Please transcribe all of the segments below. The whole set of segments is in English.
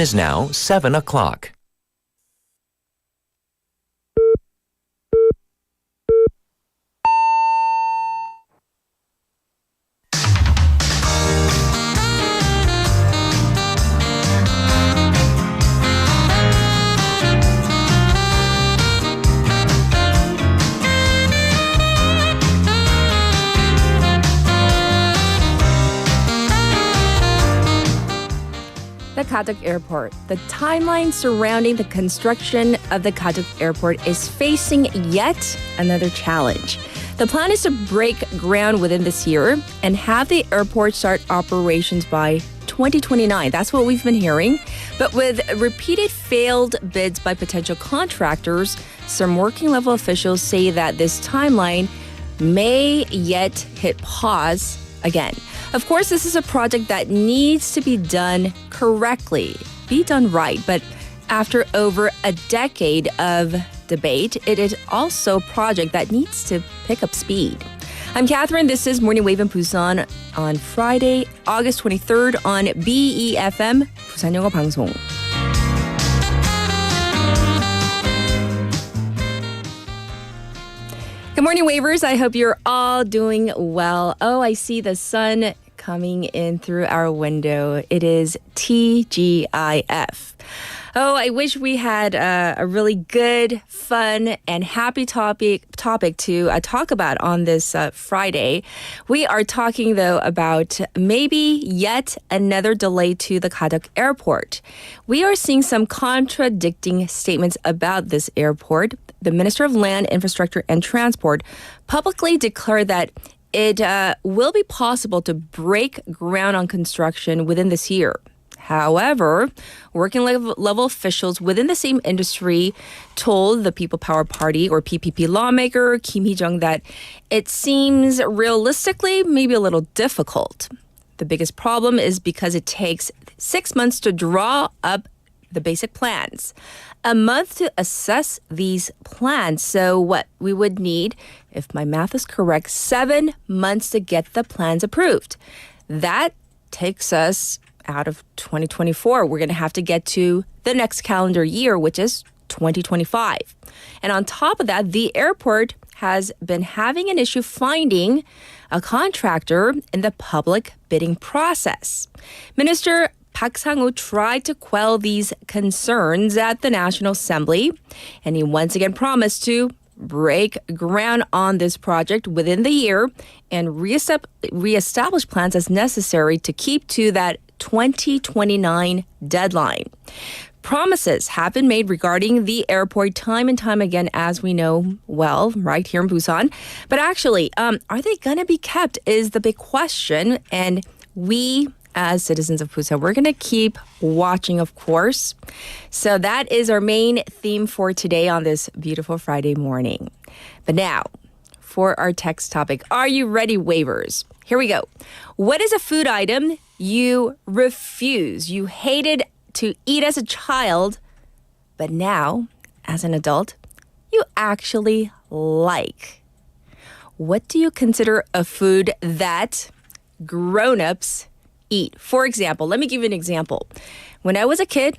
is now 7 o'clock. The Gadeok Airport. The timeline surrounding the construction of the Gadeok Airport is facing yet another challenge. The plan is to break ground within this year and have the airport start operations by 2029. That's what we've been hearing. But with repeated failed bids by potential contractors, some working level officials say that this timeline may yet hit pause again. Of course, this is a project that needs to be done correctly, be done right. But after over a decade of debate, it is also a project that needs to pick up speed. I'm Catherine. This is Morning Wave in Busan on Friday, August 23rd on befm, 부산영어방송. Good morning, Wavers. I hope you're all doing well. Oh, I see the sun coming in through our window. It is TGIF. Oh, I wish we had a really good, fun, and happy topic to talk about on this Friday. We are talking, though, about maybe yet another delay to the Gadeok Airport. We are seeing some contradicting statements about this airport. The Minister of Land, Infrastructure, and Transport publicly declared that it will be possible to break ground on construction within this year. However, working level officials within the same industry told the People Power Party, or PPP lawmaker Kim Hee-jung, that it seems realistically maybe a little difficult. The biggest problem is because it takes 6 months to draw up the basic plans, a month to assess these plans. So what we would need, if my math is correct, 7 months to get the plans approved. That takes us out of 2024. We're going to have to get to the next calendar year, which is 2025. And on top of that, the airport has been having an issue finding a contractor in the public bidding process. Minister Park Sang-woo tried to quell these concerns at the National Assembly, and he once again promised to break ground on this project within the year and reestablish plans as necessary to keep to that 2029 deadline. Promises have been made regarding the airport time and time again, as we know well, right here in Busan. But actually, are they going to be kept is the big question. And we, as citizens of Busan, we're going to keep watching, of course. So that is our main theme for today on this beautiful Friday morning. But now, for our text topic, are you ready, Wavers? Here we go. What is a food item you you hated to eat as a child, but now, as an adult, you actually like? What do you consider a food that grown-ups eat? For example, let me give you an example. When I was a kid,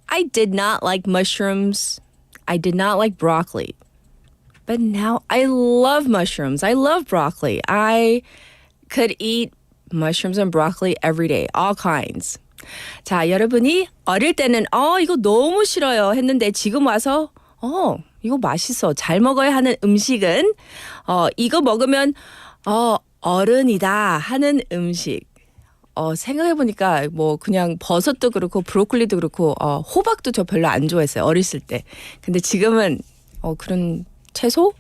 I did not like mushrooms. I did not like broccoli. But now I love mushrooms. I love broccoli. I could eat mushrooms and broccoli every day, all kinds. 자, 여러분이 어릴 때는 이거 너무 싫어요 했는데 지금 와서 이거 맛있어, 잘 먹어야 하는 음식은 이거 먹으면 어른이다 하는 음식. 생각해보니까 뭐 그냥 버섯도 그렇고 브로콜리도 그렇고 호박도 저 별로 안 좋아했어요, 어렸을 때. 근데 지금은 그런 채소?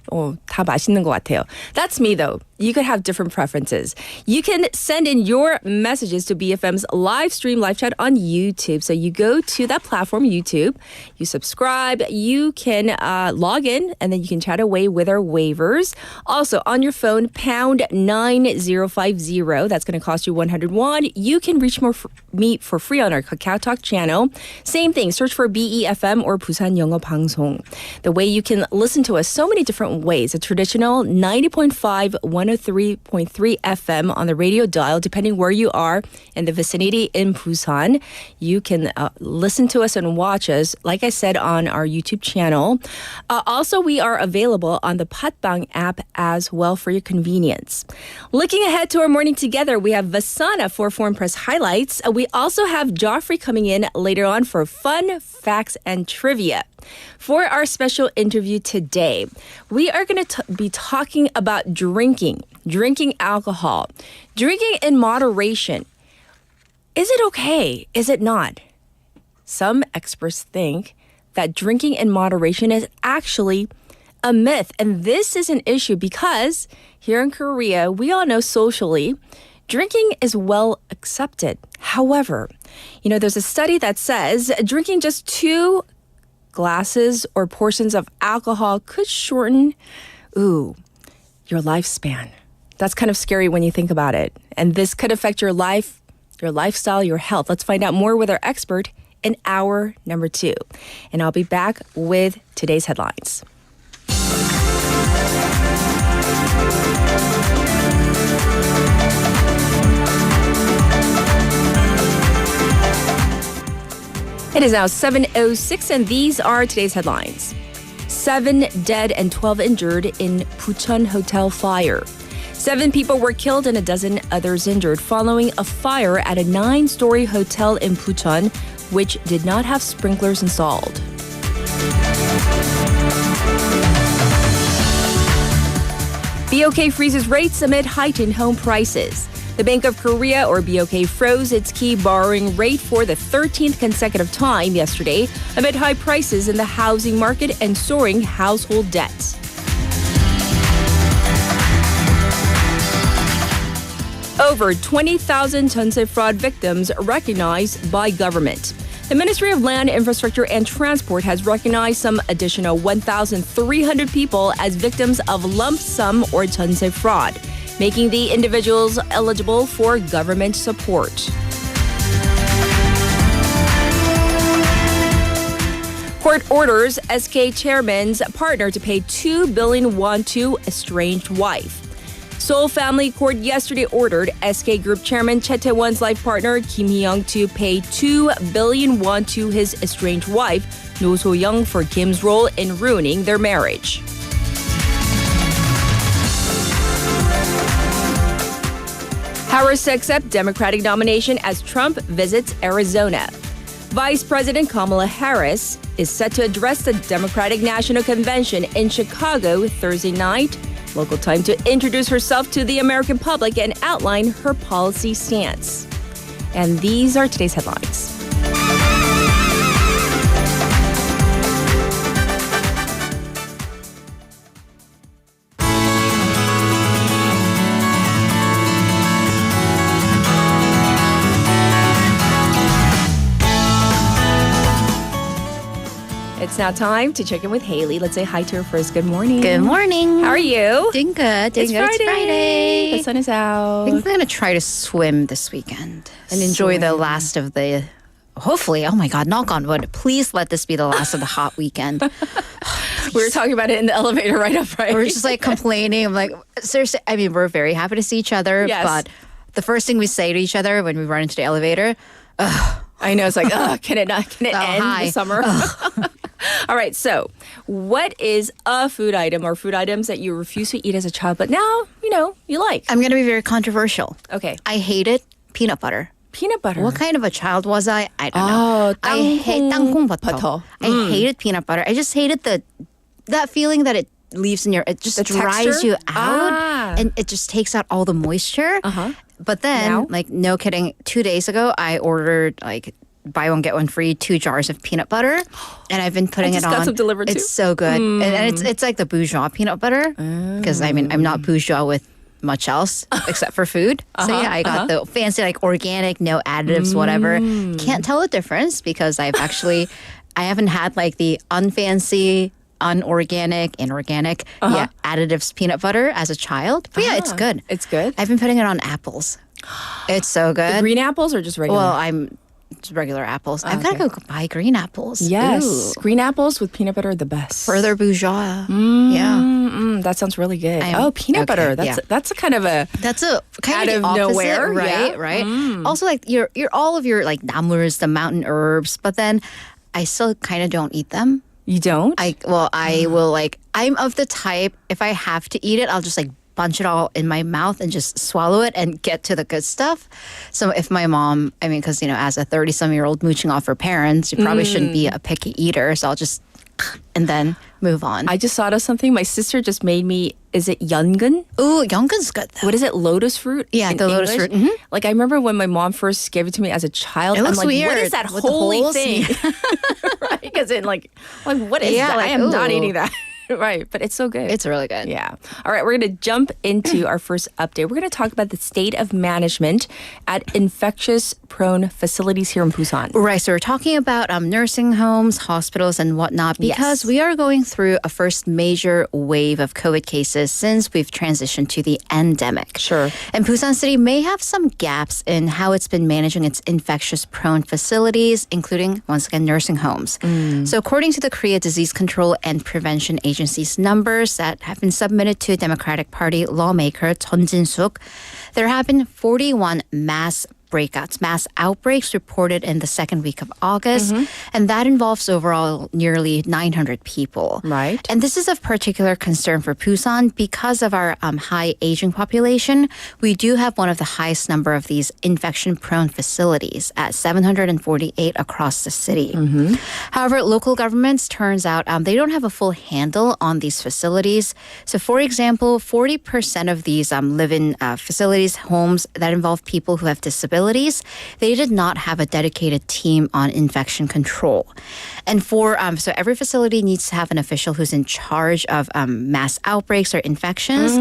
다 맛있는 것 같아요. That's me though. You could have different preferences. You can send in your messages to BFM's live stream, live chat on YouTube. So you go to that platform, YouTube, you subscribe, you can log in, and then you can chat away with our waivers. Also, on your phone, pound 9050. That's going to cost you 101. You can reach me for free on our Kakao Talk channel. Same thing, search for BEFM or 부산영어방송. The way you can listen to us so many different ways. A traditional 90.5, 103.3 FM on the radio dial, depending where you are in the vicinity in Busan. You can listen to us and watch us, like I said, on our YouTube channel. Also, we are available on the Patbang app as well for your convenience. Looking ahead to our morning together, we have Vasana for Foreign Press Highlights. We also have Joffrey coming in later on for fun, facts, and trivia. For our special interview today, we are going to be talking about drinking alcohol, drinking in moderation. Is it okay? Is it not? Some experts think that drinking in moderation is actually a myth. And this is an issue because here in Korea, we all know socially, drinking is well accepted. However, there's a study that says drinking just 2 glasses or portions of alcohol could shorten, your lifespan. That's kind of scary when you think about it. And this could affect your life, your lifestyle, your health. Let's find out more with our expert in hour number 2. And I'll be back with today's headlines. It is now 7:06, and these are today's headlines. 7 dead and 12 injured in Busan hotel fire. 7 people were killed and a dozen others injured following a fire at a 9-story hotel in Busan, which did not have sprinklers installed. BOK freezes rates amid heightened home prices. The Bank of Korea, or BOK, froze its key borrowing rate for the 13th consecutive time yesterday amid high prices in the housing market and soaring household debts. Over 20,000 Jeonse fraud victims recognized by government. The Ministry of Land, Infrastructure and Transport has recognized some additional 1,300 people as victims of lump sum or Jeonse fraud, making the individuals eligible for government support. Court orders SK chairman's partner to pay 2 billion won to estranged wife. Seoul Family Court yesterday ordered SK Group chairman Chae Tae-won's life partner Kim Hee-young to pay 2 billion won to his estranged wife No So-young for Kim's role in ruining their marriage. Harris to accept Democratic nomination as Trump visits Arizona. Vice President Kamala Harris is set to address the Democratic National Convention in Chicago Thursday night, local time, to introduce herself to the American public and outline her policy stance. And these are today's headlines. It's now time to check in with Haley. Let's say hi to her first. Good morning. Good morning. How are you? Doing good. It's Friday. It's Friday. The sun is out. I think I'm going to try to swim this weekend and enjoy the last of the, hopefully, oh my God, knock on wood. Please let this be the last of the hot weekend. We were talking about it in the elevator right up, right? We're just like complaining. I'm like, seriously, I mean, we're very happy to see each other. Yes. But the first thing we say to each other when we run into the elevator, I know, it's like, can it end hi. the summer? All right, so what is a food item or food items that you refused to eat as a child, but now, you like? I'm going to be very controversial. Okay. I hated peanut butter. Peanut butter. What kind of a child was I? I don't know. Oh, I hate 땅콩 버터. I hated peanut butter. I just hated that feeling that it leaves in your, it just dries texture? you out and it just takes out all the moisture. But then, no kidding, 2 days ago, I ordered buy one, get one free, 2 jars of peanut butter. And I've been putting it on. I just got some delivered too. It's so good. And it's like the bourgeois peanut butter. Because I'm not bourgeois with much else except for food. So yeah, I got the fancy organic, no additives, whatever. Can't tell the difference because I haven't had the unfancy, unorganic, inorganic, additives peanut butter as a child. But yeah, it's good. It's good? I've been putting it on apples. It's so good. The green apples or just regular? Well, it's regular apples. I've got to go buy green apples. Yes. Ooh. Green apples with peanut butter are the best. Further bourgeois. Yeah. That sounds really good. Peanut okay, butter. yeah. That's a kind of a kind out of of the opposite, nowhere, right? yeah. Right. Also, like your all of your like namuers, the mountain herbs, but then I still kind of don't eat them. You don't? I will like. I'm of the type if I have to eat it, I'll just like bunch it all in my mouth and just swallow it and get to the good stuff. So if my mom, I mean, because as a 30-some-year-old mooching off her parents, you probably shouldn't be a picky eater. So I'll just and then move on. I just thought of something. My sister just made me. Is it yeongun? Ooh, yeongun's good though. What is it? Lotus fruit? Yeah, in the lotus English? fruit. Mm-hmm. Like I remember when my mom first gave it to me as a child. It looks I'm like, weird what is that with the holy holes. thing? Right? Because it like what is that? like, I am not ooh. eating that. Right, but it's so good. It's really good. Yeah. All right, we're going to jump into our first update. We're going to talk about the state of management at infectious-prone facilities here in Busan. Right, so we're talking about nursing homes, hospitals, and whatnot because we are going through a first major wave of COVID cases since we've transitioned to the endemic. Sure. And Busan City may have some gaps in how it's been managing its infectious-prone facilities, including, once again, nursing homes. So according to the Korea Disease Control and Prevention Agency's numbers that have been submitted to Democratic Party lawmaker Jeon Jin-suk, there have been 41 mass outbreaks reported in the second week of August, and that involves overall nearly 900 people. Right. And this is of particular concern for Busan because of our high aging population. We do have one of the highest number of these infection-prone facilities at 748 across the city. However, local governments, turns out, they don't have a full handle on these facilities. So, for example, 40% of these live-in facilities, homes that involve people who have disabilities, they did not have a dedicated team on infection control. And so every facility needs to have an official who's in charge of mass outbreaks or infections.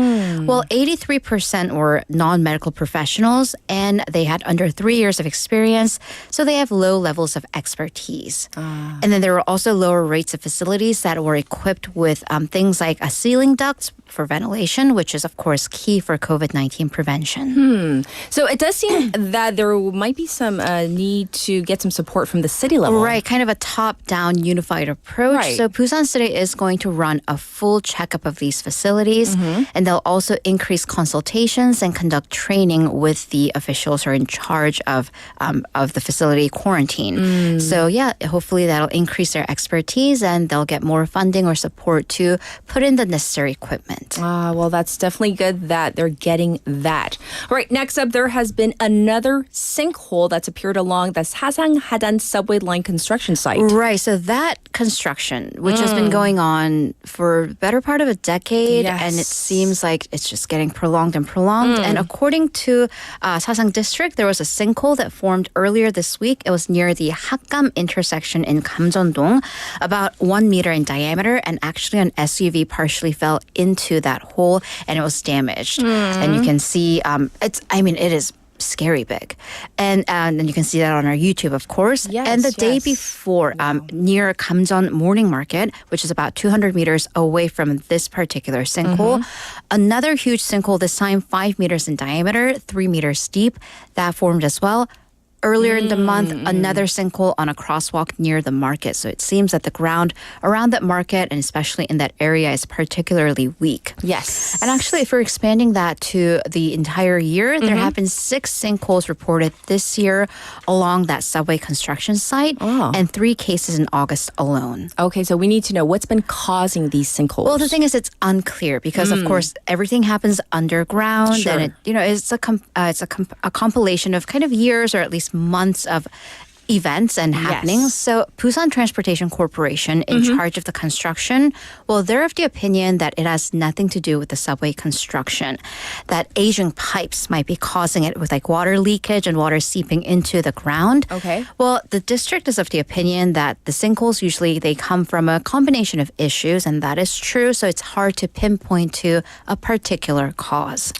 Well, 83% were non-medical professionals, and they had under 3 years of experience, so they have low levels of expertise. And then there were also lower rates of facilities that were equipped with things like a ceiling ducts for ventilation, which is, of course, key for COVID-19 prevention. So it does seem that there might be some need to get some support from the city level. Right, kind of a top-down unified approach. Right. So Busan City is going to run a full checkup of these facilities, and they'll also increase consultations and conduct training with the officials who are in charge of the facility quarantine. So yeah, hopefully that'll increase their expertise and they'll get more funding or support to put in the necessary equipment. Well, that's definitely good that they're getting that. All right, next up, there has been another sinkhole that's appeared along the Sasang-Hadan subway line construction site. Right, so that construction, which has been going on for the better part of a decade, and it seems like it's just getting prolonged and prolonged. And according to Sasang District, there was a sinkhole that formed earlier this week. It was near the Hakgam intersection in Gamjeon-dong, about 1 meter in diameter, and actually an SUV partially fell into that hole and it was damaged. And you can see, it is scary big. And then you can see that on our YouTube, of course. Yes, and the day before, near Gamjeon Morning Market, which is about 200 meters away from this particular sinkhole, another huge sinkhole, this time 5 meters in diameter, 3 meters deep, that formed as well. Earlier in the month, another sinkhole on a crosswalk near the market. So it seems that the ground around that market, and especially in that area, is particularly weak. Yes. And actually, if we're expanding that to the entire year, there have been 6 sinkholes reported this year along that subway construction site, and 3 cases in August alone. Okay, so we need to know what's been causing these sinkholes. Well, the thing is, it's unclear because, of course, everything happens underground, Sure. and it's a compilation of kind of years or at least months of events and happenings. Yes. So Busan Transportation Corporation, in charge of the construction, well, they're of the opinion that it has nothing to do with the subway construction, that aging pipes might be causing it with like water leakage and water seeping into the ground. Okay. Well, the district is of the opinion that the sinkholes usually they come from a combination of issues, and that is true. So it's hard to pinpoint to a particular cause.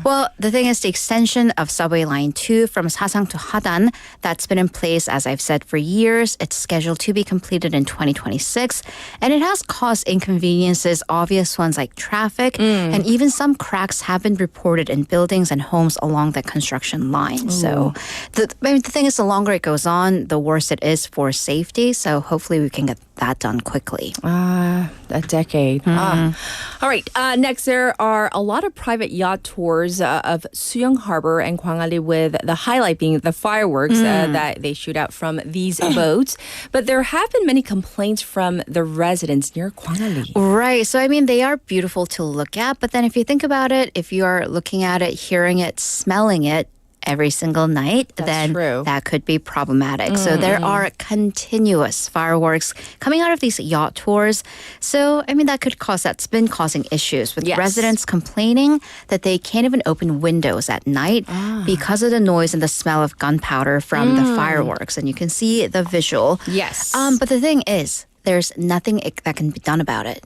Well, the thing is the extension of subway line 2 from Sasang to Hadan, that's been in place, as I've said, for years. It's scheduled to be completed in 2026. And it has caused inconveniences, obvious ones like traffic. And even some cracks have been reported in buildings and homes along the construction line. So the thing is, the longer it goes on, the worse it is for safety. So hopefully we can get that done quickly. A decade. All right. Next, there are a lot of private yacht tours of Suyeong Harbor and Gwangalli, with the highlight being the fireworks that they shoot out from these boats. But there have been many complaints from the residents near Gwangalli. Right. So, they are beautiful to look at. But then if you think about it, if you are looking at it, hearing it, smelling it, every single night, then that could be problematic. So there are continuous fireworks coming out of these yacht tours. So, that's been causing issues with residents complaining that they can't even open windows at night because of the noise and the smell of gunpowder from the fireworks. And you can see the visual. Yes. But the thing is, there's nothing that can be done about it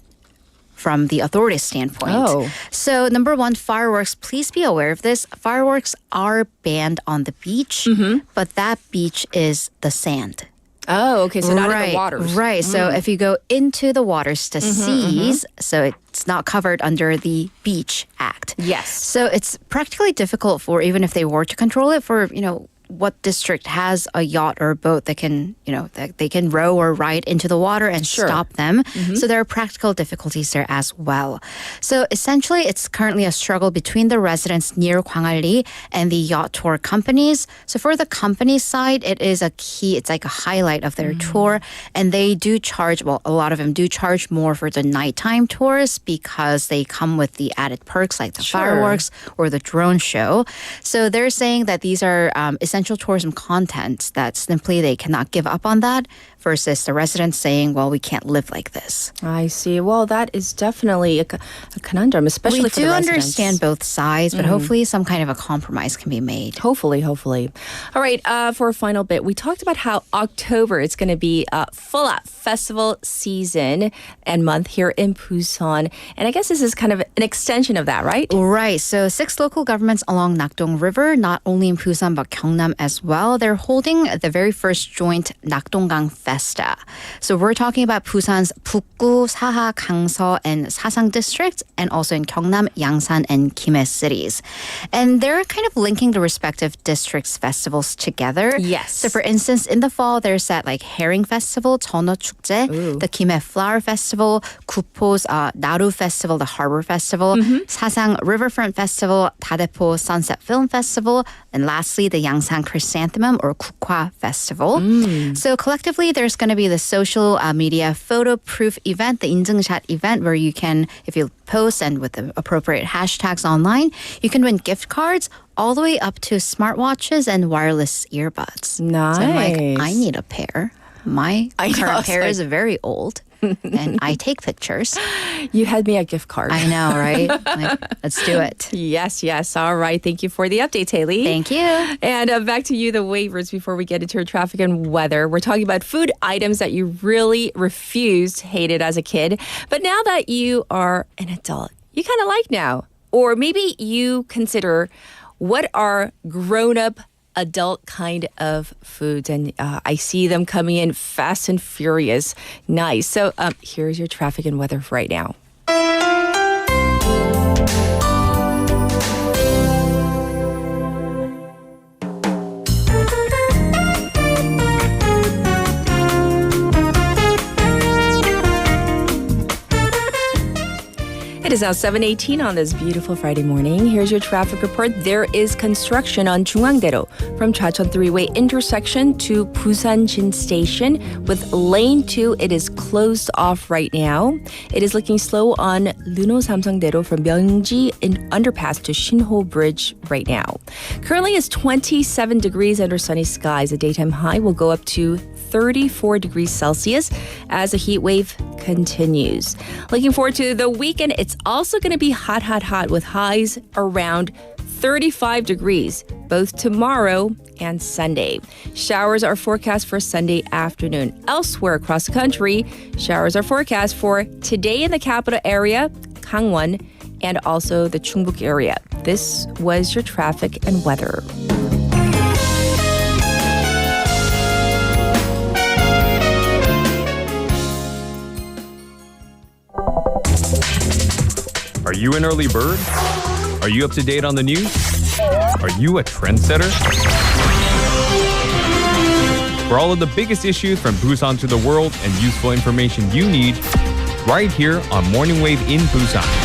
from the authorities' standpoint. So, number one, fireworks, please be aware of this. Fireworks are banned on the beach, but that beach is the sand. Oh, okay. So not in the waters. Right. So if you go into the waters, the seas, so it's not covered under the Beach Act. Yes. So it's practically difficult for, even if they were to control it, for, what district has a yacht or a boat that can, that they can row or ride into the water and stop them. So there are practical difficulties there as well. So essentially, it's currently a struggle between the residents near Gwangalli and the yacht tour companies. So for the company side, it is a key, it's like a highlight of their tour. And they do charge, a lot of them do charge more for the nighttime tours because they come with the added perks like the fireworks or the drone show. So they're saying that these are essential tourism content that simply they cannot give up on that, versus the residents saying, well, we can't live like this. I see. Well, that is definitely a conundrum, especially for the residents. We do understand both sides, but hopefully some kind of a compromise can be made. Hopefully. All right, for a final bit, we talked about how October is going to be full-out festival season and month here in Busan. And I guess this is kind of an extension of that, right? Right. So 6 local governments along Nakdong River, not only in Busan but Gyeongnam as well, they're holding the very first joint Nakdonggang Festa. So we're talking about Busan's Bukgu, Saha, Gangso, and Sasang districts, and also in Gyeongnam, Yangsan, and Gimhae cities. And they're kind of linking the respective districts' festivals together. Yes. So for instance, in the fall, there's that Herring Festival, Jeonneo-축제, the Gimhae Flower Festival, Gupo's Naru Festival, the Harbor Festival, Sasang Riverfront Festival, Dadepo Sunset Film Festival, and lastly, the Yangsan Chrysanthemum or Kukwa Festival. So collectively, there's going to be the social media photo proof event, the 인증샷 event, where you can, if you post and with the appropriate hashtags online, you can win gift cards all the way up to smartwatches and wireless earbuds. Nice. So I'm like, I need a pair. My current pair is very old. And I take pictures. You had me a gift card. I know, right? Let's do it. Yes. All right. Thank you for the update, Haley. Thank you. And back to you, the waivers, before we get into traffic and weather. We're talking about food items that you really refused, hated as a kid. But now that you are an adult, you kind of like now. Or maybe you consider what are grown-up adult kind of foods, and I see them coming in fast and furious. Nice. So here's your traffic and weather for right now. It is now 7:18 on this beautiful Friday morning. Here's your traffic report. There is construction on Jungangdaero from Chacheon Three-Way intersection to Busan-Jin Station with lane 2. It is closed off right now. It is looking slow on Luno-Samsungdaero from Myeongji in underpass to Shinho Bridge right now. Currently it's 27 degrees under sunny skies. The daytime high will go up to 34 degrees Celsius as the heat wave continues. Looking forward to the weekend. It's also going to be hot with highs around 35 degrees both tomorrow and Sunday. Showers are forecast for Sunday afternoon. Elsewhere across the country, showers are forecast for today in the capital area, Gangwon, and also the Chungbuk area. this was your traffic and weather. Are you an early bird? Are you up to date on the news? Are you a trendsetter? For all of the biggest issues from Busan to the world and useful information you need, right here on Morning Wave in Busan.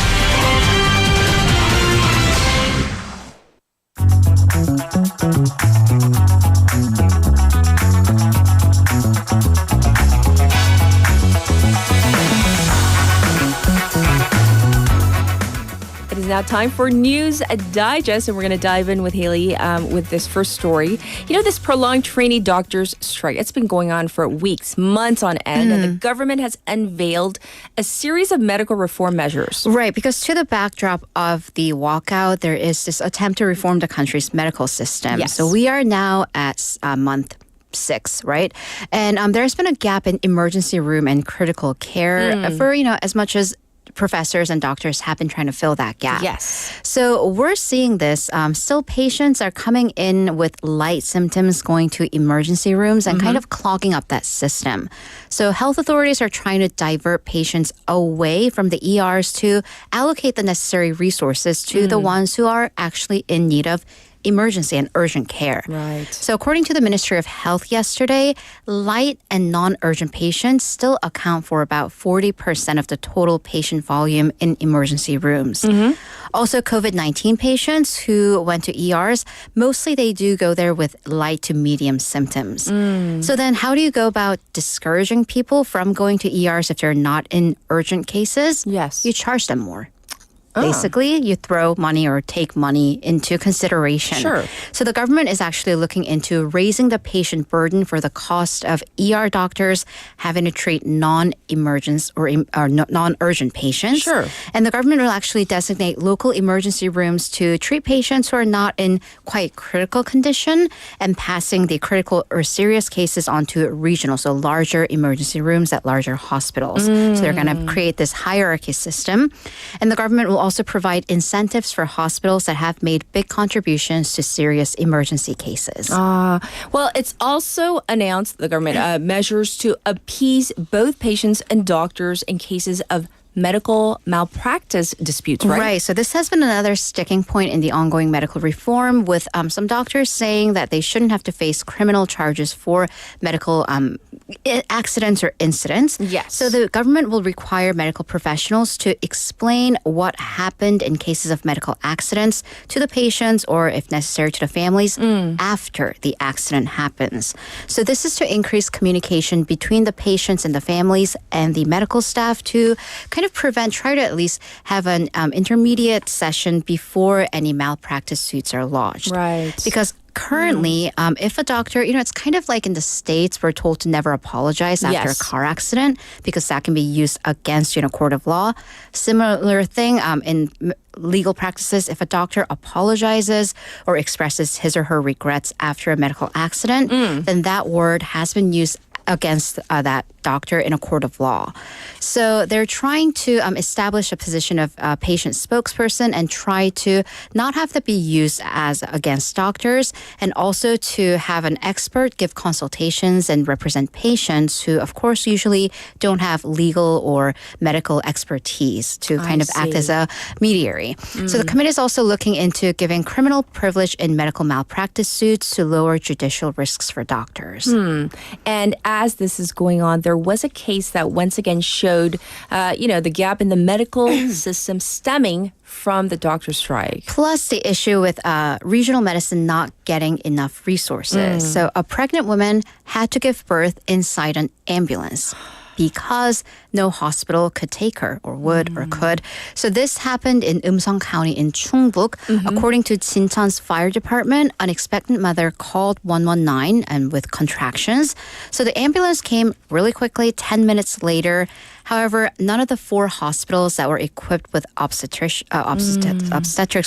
It is now time for News Digest, and we're going to dive in with Haley with this first story. You know, this prolonged trainee doctors strike, it's been going on for weeks, months on end, and the government has unveiled a series of medical reform measures. Right, because to the backdrop of the walkout, there is this attempt to reform the country's medical system. Yes. So we are now at month 6, right? And there's been a gap in emergency room and critical care for, as much as professors and doctors have been trying to fill that gap. Yes. So we're seeing this. Still, patients are coming in with light symptoms, going to emergency rooms and kind of clogging up that system. So health authorities are trying to divert patients away from the ERs to allocate the necessary resources to the ones who are actually in need of emergency and urgent care. Right. So according to the Ministry of Health yesterday, light and non-urgent patients still account for about 40% of the total patient volume in emergency rooms. Also, COVID-19 patients who went to ERs, mostly they do go there with light to medium symptoms. So then how do you go about discouraging people from going to ERs if they're not in urgent cases? Yes. You charge them more. Basically, you throw money or take money into consideration. Sure. So the government is actually looking into raising the patient burden for the cost of ER doctors having to treat non-emergent or non-urgent patients. Sure. And the government will actually designate local emergency rooms to treat patients who are not in quite critical condition and passing the critical or serious cases onto regional, so larger emergency rooms at larger hospitals. So they're going to create this hierarchy system. And the government will also provide incentives for hospitals that have made big contributions to serious emergency cases. Well, it's also announced, the government, measures to appease both patients and doctors in cases of medical malpractice disputes, right? Right. So this has been another sticking point in the ongoing medical reform, with some doctors saying that they shouldn't have to face criminal charges for medical accidents or incidents. Yes. So the government will require medical professionals to explain what happened in cases of medical accidents to the patients, or if necessary to the families, after the accident happens. So this is to increase communication between the patients and the families and the medical staff to kind of try to at least have an intermediate session before any malpractice suits are lodged. Right. Because currently, if a doctor, it's kind of like in the States, we're told to never apologize after a car accident because that can be used against you in a court of law. Similar thing in legal practices, if a doctor apologizes or expresses his or her regrets after a medical accident, then that word has been used against that doctor in a court of law. So they're trying to establish a position of patient spokesperson and try to not have that be used as against doctors, and also to have an expert give consultations and represent patients who, of course, usually don't have legal or medical expertise to kind of act as a mediator. So the committee is also looking into giving criminal privilege in medical malpractice suits to lower judicial risks for doctors. And as this is going on, there was a case that once again showed, the gap in the medical system stemming from the doctor strike. Plus the issue with regional medicine not getting enough resources. So a pregnant woman had to give birth inside an ambulance because no hospital could take her or would or could. So this happened in Eumseong County in Chungbuk. According to Jincheon's fire department, an expectant mother called 119 and with contractions. So the ambulance came really quickly, 10 minutes later. However, none of the 4 hospitals that were equipped with obstetrics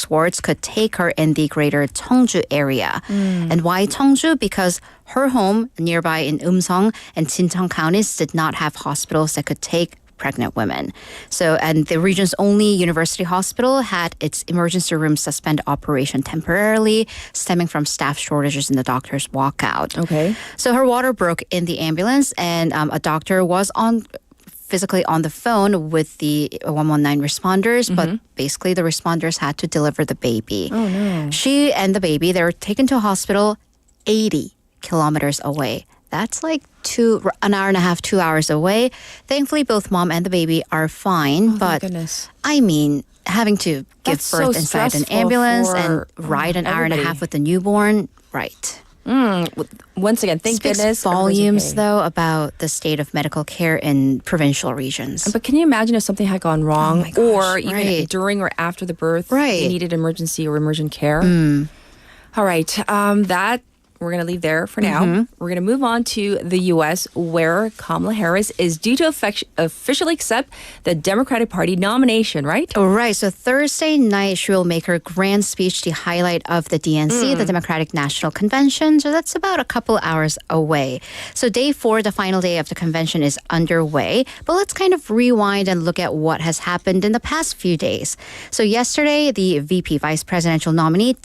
wards could take her in the greater Cheongju area. And why Cheongju? Because her home nearby in Eumseong and Jincheon counties did not have hospitals that could take pregnant women. So, and the region's only university hospital had its emergency room suspend operation temporarily, stemming from staff shortages and the doctor's walkout. Okay. So her water broke in the ambulance, and a doctor was physically on the phone with the 119 responders, but basically the responders had to deliver the baby. Oh, no. She and the baby, they were taken to a hospital 80 kilometers away. That's like an hour and a half, 2 hours away. Thankfully, both mom and the baby are fine. Oh, but thank goodness. I mean, having to give That's birth so inside an stressful ambulance for and ride an hour and a everybody. half with the newborn, right. Once again, thank Speaks goodness. volumes, everybody's okay. though, about the state of medical care in provincial regions. But can you imagine if something had gone wrong, my gosh, or even right. during or after the birth, Right. you needed emergency or emergent care? All right, that we're going to leave there for now. We're going to move on to the U.S., where Kamala Harris is due to officially accept the Democratic Party nomination, right? All right. So Thursday night, she will make her grand speech, the highlight of the DNC, the Democratic National Convention. So that's about a couple hours away. So day 4, the final day of the convention, is underway. But let's kind of rewind and look at what has happened in the past few days. So yesterday, the VP, Vice Presidential nominee,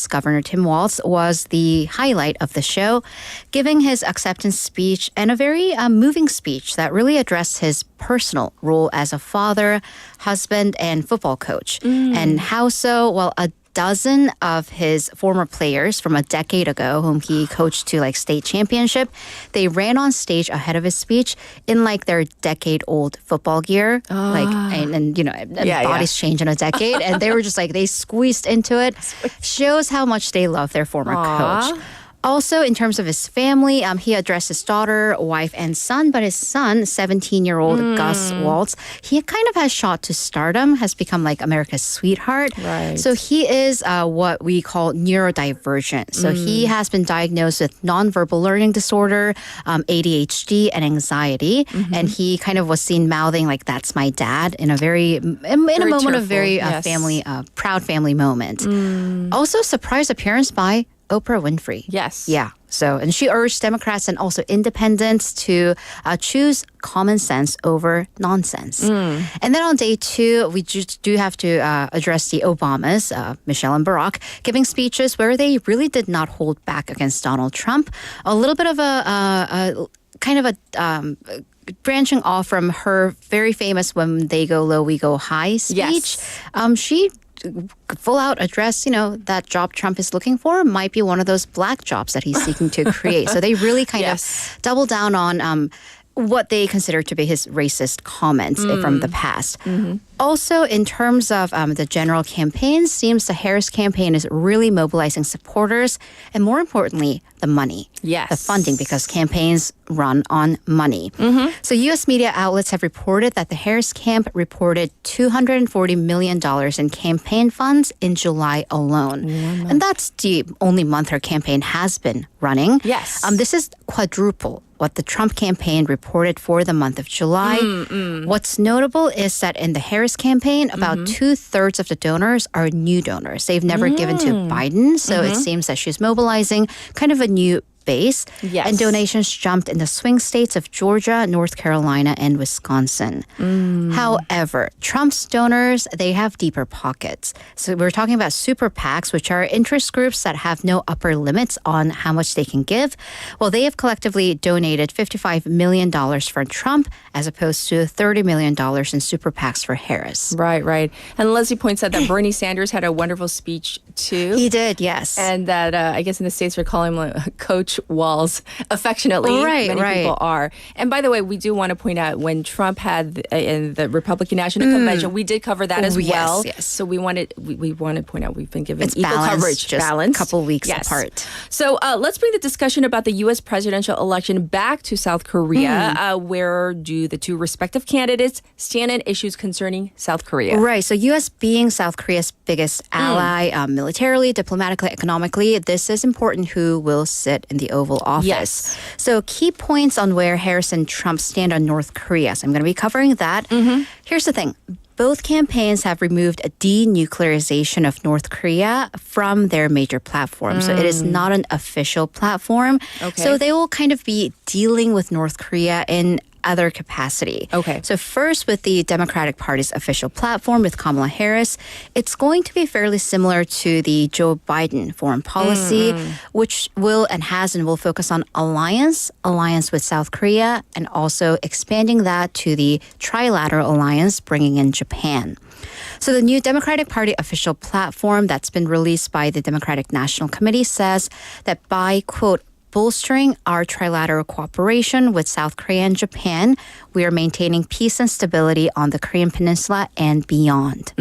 Governor Tim Walz, was the highlight of the show, giving his acceptance speech, and a very moving speech that really addressed his personal role as a father, husband, and football coach. And how so? Well, a dozen of his former players from a decade ago, whom he coached to like state championship, they ran on stage ahead of his speech in like their decade-old football gear, and you know, bodies change in a decade, and they were just like, they squeezed into it. Shows how much they love their former coach. Also, in terms of his family, he addressed his daughter, wife, and son. But his son, 17-year-old Gus Waltz, he kind of has shot to stardom, has become like America's sweetheart. Right. So he is what we call neurodivergent. So he has been diagnosed with nonverbal learning disorder, ADHD, and anxiety. And he kind of was seen mouthing like, "That's my dad," in a moment of very yes. proud family moment. Also, surprise appearance by Oprah Winfrey. Yes. Yeah. So, and she urged Democrats and also independents to choose common sense over nonsense. And then on day 2, we just do have to address the Obamas, Michelle and Barack, giving speeches where they really did not hold back against Donald Trump. A little bit of a branching off from her very famous "When they go low, we go high" speech. Yes. She full out address, that job Trump is looking for might be one of those black jobs that he's seeking to create. So they really kind of double down on what they consider to be his racist comments from the past. Also, in terms of the general campaign, seems the Harris campaign is really mobilizing supporters, and more importantly, the money. Yes. The funding, because campaigns run on money. So U.S. media outlets have reported that the Harris camp reported $240 million in campaign funds in July alone. And that's the only month her campaign has been running. Yes. This is quadruple what the Trump campaign reported for the month of July. What's notable is that in the Harris campaign, about 2/3 of the donors are new donors. They've never given to Biden, so it seems that she's mobilizing kind of a new base. Yes. And donations jumped in the swing states of Georgia, North Carolina, and Wisconsin. However, Trump's donors, they have deeper pockets. So we're talking about super PACs, which are interest groups that have no upper limits on how much they can give. Well, they have collectively donated $55 million for Trump, as opposed to $30 million in super PACs for Harris. Right, right. And Leslie points out that Bernie Sanders had a wonderful speech too. He did, yes. And that I guess in the States we're calling him Coach Walz affectionately. Right, Many right. people are. And by the way, we do want to point out when Trump had in the Republican National Convention, we did cover that as yes, well. yes. So we want to point out we've been given It's equal balanced, coverage. just Balance. a couple weeks Yes. apart. So let's bring the discussion about the U.S. presidential election back to South Korea. Where do the two respective candidates stand on issues concerning South Korea? Right. So U.S. being South Korea's biggest ally, militarily, diplomatically, economically, this is important who will sit in the Oval Office. Yes. So key points on where Harris and Trump stand on North Korea. So I'm going to be covering that. Here's the thing. Both campaigns have removed a denuclearization of North Korea from their major platform. So it is not an official platform. Okay. So they will kind of be dealing with North Korea in other capacity. Okay. So first, with the Democratic Party's official platform with Kamala Harris, it's going to be fairly similar to the Joe Biden foreign policy, which will focus on alliance with South Korea, and also expanding that to the trilateral alliance, bringing in Japan. So the new Democratic Party official platform that's been released by the Democratic National Committee says that by, quote, bolstering our trilateral cooperation with South Korea and Japan, we are maintaining peace and stability on the Korean Peninsula and beyond.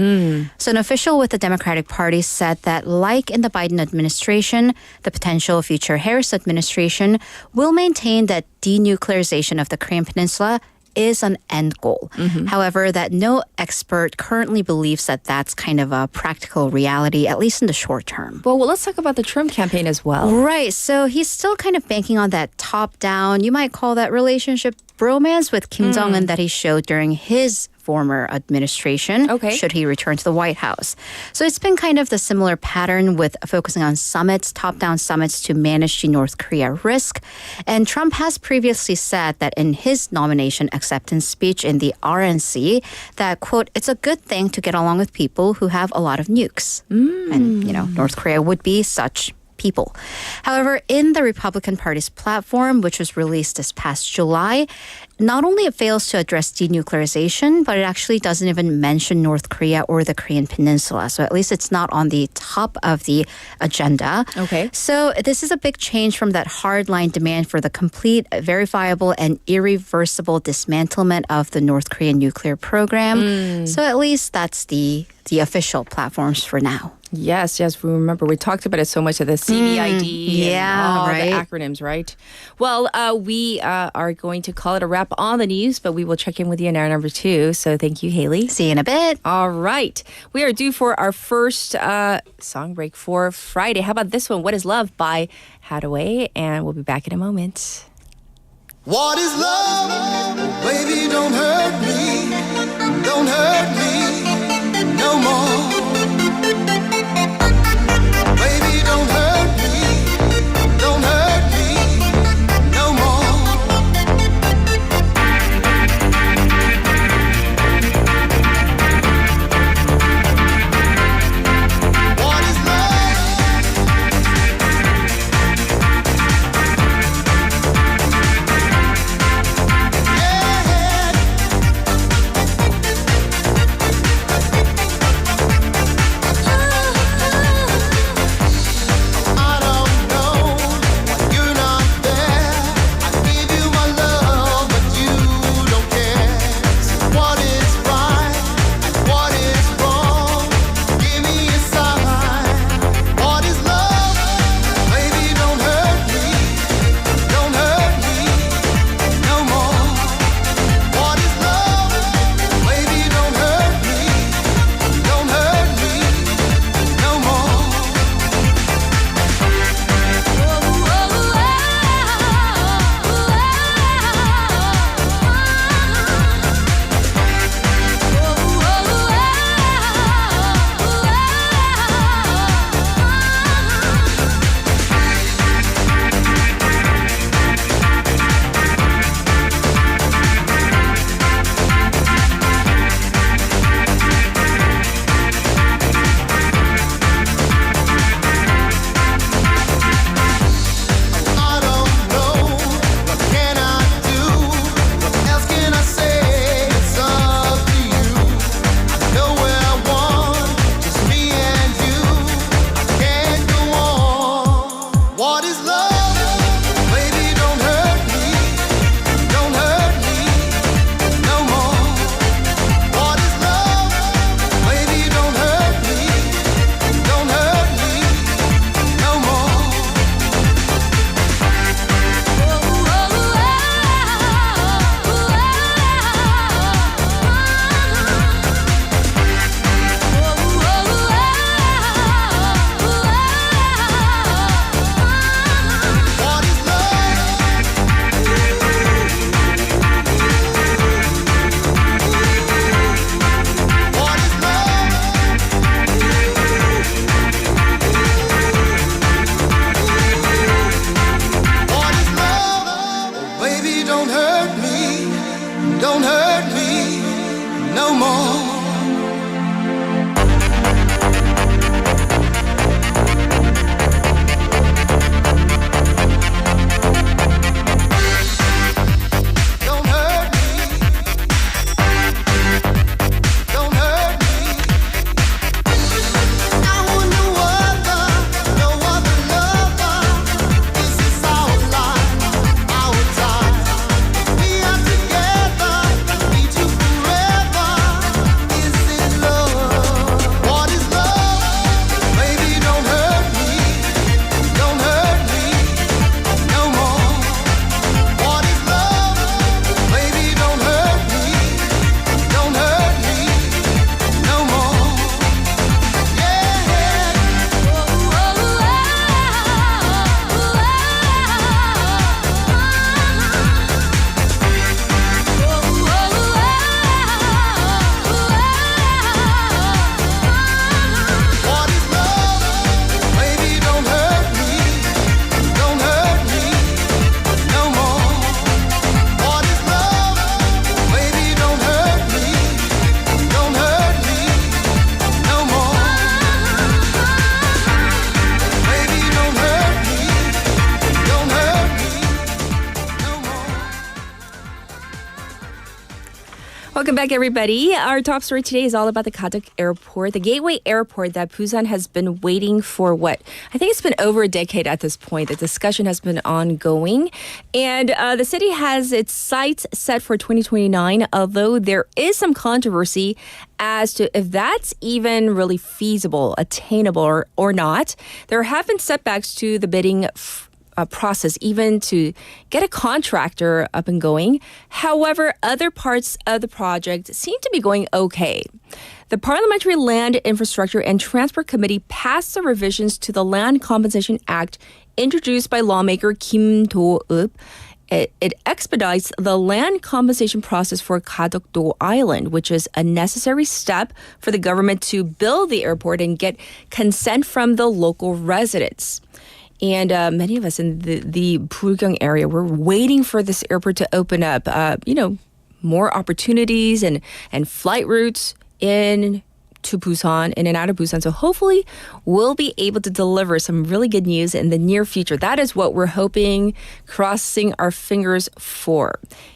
So an official with the Democratic Party said that like in the Biden administration, the potential future Harris administration will maintain that denuclearization of the Korean Peninsula is an end goal. However, that no expert currently believes that that's kind of a practical reality, at least in the short term. Well, let's talk about the Trump campaign as well. Right. So he's still kind of banking on that top-down, you might call that relationship bromance with Kim Jong-un that he showed during his former administration, should he return to the White House. So it's been kind of the similar pattern with focusing on summits, top-down summits to manage the North Korea risk. And Trump has previously said that in his nomination acceptance speech in the RNC that, quote, it's a good thing to get along with people who have a lot of nukes. And, North Korea would be such people. However, in the Republican Party's platform, which was released this past July, not only it fails to address denuclearization, but it actually doesn't even mention North Korea or the Korean Peninsula. So at least it's not on the top of the agenda. Okay. So this is a big change from that hardline demand for the complete, verifiable, and irreversible dismantlement of the North Korean nuclear program. So at least that's the official platforms for now. Yes, we remember. We talked about it so much at the CVID and all right. the acronyms, right? Well, we are going to call it a wrap on the news, but we will check in with you in hour number 2. So thank you, Haley. See you in a bit. All right. We are due for our first song break for Friday. How about this one? What is Love by Hathaway? And we'll be back in a moment. What is love? Baby, don't hurt me. Don't hurt me no more. Baby, don't hurt me. Don't hurt me no more. What is love? don't hurt me no more. Welcome back, everybody. Our top story today is all about the Kaduk Airport, the gateway airport that Busan has been waiting for, I think it's been over a decade at this point. The discussion has been ongoing. And the city has its sights set for 2029, although there is some controversy as to if that's even really feasible, attainable, or not. There have been setbacks to the bidding process, even to get a contractor up and going. However, other parts of the project seem to be going okay. The Parliamentary Land, Infrastructure and Transport Committee passed the revisions to the Land Compensation Act introduced by lawmaker Kim Do-up. It expedites the land compensation process for Kadok-do Island, which is a necessary step for the government to build the airport and get consent from the local residents. And many of us in the Bulgyeong area, we're waiting for this airport to open up, more opportunities and flight routes in to Busan, in and out of Busan. So hopefully we'll be able to deliver some really good news in the near future. That is what we're hoping, crossing our fingers for.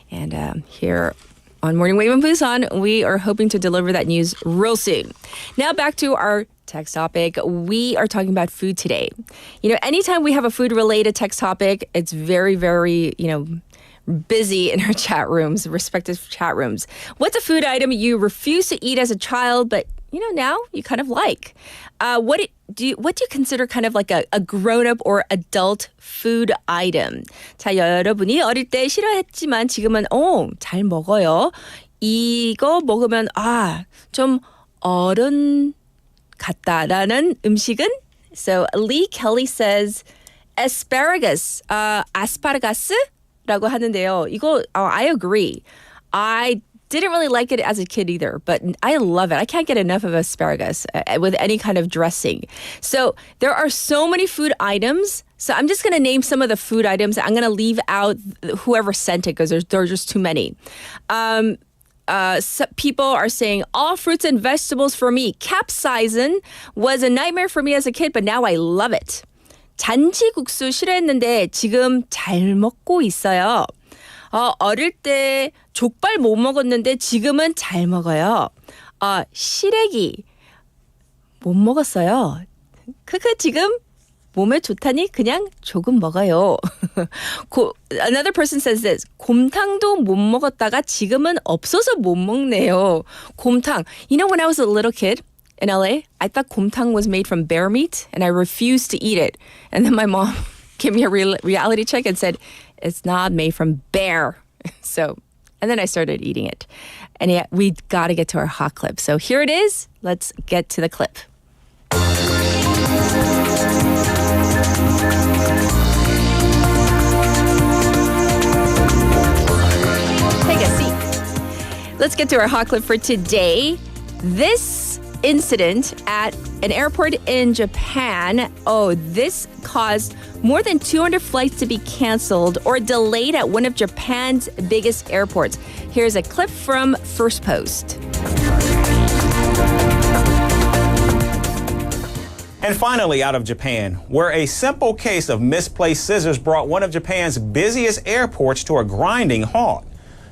And here on Morning Wave in Busan, we are hoping to deliver that news real soon. Now back to our text topic. We are talking about food today. Anytime we have a food-related text topic, it's very, very, busy in our chat rooms, respective chat rooms. What's a food item you refused to eat as a child, but now you kind of like? What do you consider kind of like a grown-up or adult food item? 자, 여러분이 어릴 때 싫어했지만 지금은 잘 먹어요. 이거 먹으면 좀 어른 같다라는 음식은? So Lee Kelly says asparagus, 아스파라가스라고 하는데요. 이거 I agree. I didn't really like it as a kid either, but I love it. I can't get enough of asparagus with any kind of dressing. So there are so many food items. So I'm just going to name some of the food items. I'm going to leave out whoever sent it because there are just too many. People are saying all fruits and vegetables for me. Capsaicin was a nightmare for me as a kid, but now I love it. 잔치국수 싫어했는데 지금 잘 먹고 있어요. 어릴 때 족발 못 먹었는데 지금은 잘 먹어요. 시래기 못 먹었어요. 지금 몸에 좋다니 그냥 조금 먹어요. Another person says this. 곰탕도 못 먹었다가 지금은 없어서 못 먹네요. 곰탕. When I was a little kid in LA, I thought 곰탕 was made from bear meat and I refused to eat it. And then my mom gave me a reality check and said, it's not made from bear. And then I started eating it. And yeah, we got to get to our hot clip. So here it is. Let's get to the clip. Take a seat. Let's get to our hot clip for today. This incident at an airport in Japan. Oh, this caused more than 200 flights to be canceled or delayed at one of Japan's biggest airports. Here's a clip from First Post. And finally, out of Japan, where a simple case of misplaced scissors brought one of Japan's busiest airports to a grinding halt.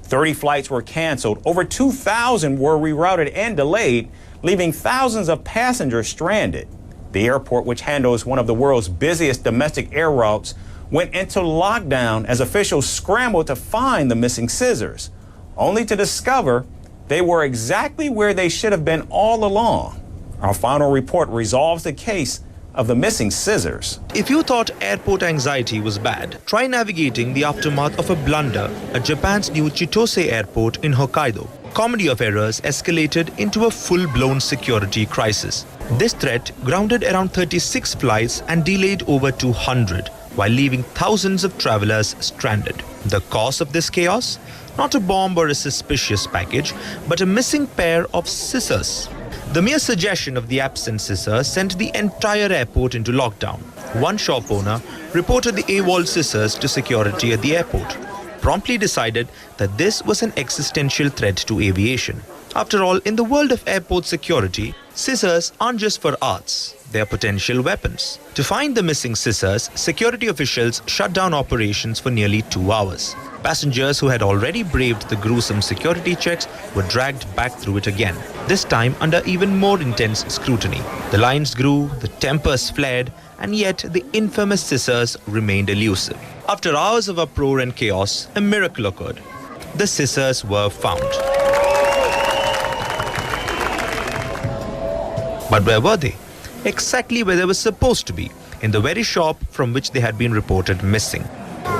30 flights were canceled, over 2,000 were rerouted and delayed, leaving thousands of passengers stranded. The airport, which handles one of the world's busiest domestic air routes, went into lockdown as officials scrambled to find the missing scissors, only to discover they were exactly where they should have been all along. Our final report resolves the case of the missing scissors. If you thought airport anxiety was bad, try navigating the aftermath of a blunder at Japan's new Chitose airport in Hokkaido. Comedy of errors escalated into a full-blown security crisis. This threat grounded around 36 flights and delayed over 200, while leaving thousands of travelers stranded. The cause of this chaos? Not a bomb or a suspicious package, but a missing pair of scissors. The mere suggestion of the absent scissors sent the entire airport into lockdown. One shop owner reported the AWOL scissors to security at the airport, promptly decided that this was an existential threat to aviation. After all, in the world of airport security, scissors aren't just for arts, they are potential weapons. To find the missing scissors, security officials shut down operations for nearly 2 hours. Passengers who had already braved the gruesome security checks were dragged back through it again, this time under even more intense scrutiny. The lines grew, the tempers flared, and yet the infamous scissors remained elusive. After hours of uproar and chaos, a miracle occurred. The scissors were found. But where were they? Exactly where they were supposed to be, in the very shop from which they had been reported missing.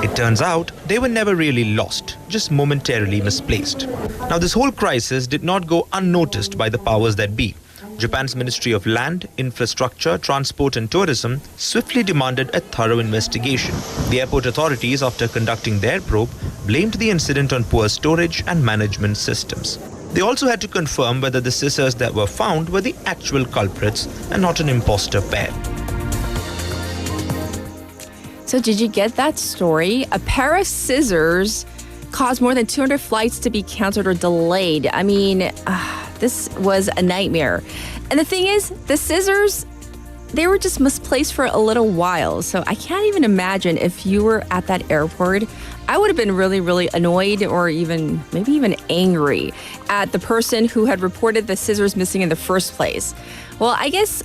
It turns out they were never really lost, just momentarily misplaced. Now, this whole crisis did not go unnoticed by the powers that be. Japan's Ministry of Land, Infrastructure, Transport and Tourism swiftly demanded a thorough investigation. The airport authorities, after conducting their probe, blamed the incident on poor storage and management systems. They also had to confirm whether the scissors that were found were the actual culprits and not an imposter pair. So did you get that story? A pair of scissors caused more than 200 flights to be canceled or delayed. I mean, this was a nightmare. And the thing is, the scissors, they were just misplaced for a little while. So I can't even imagine if you were at that airport. I would have been really, really annoyed or maybe even angry at the person who had reported the scissors missing in the first place. Well, I guess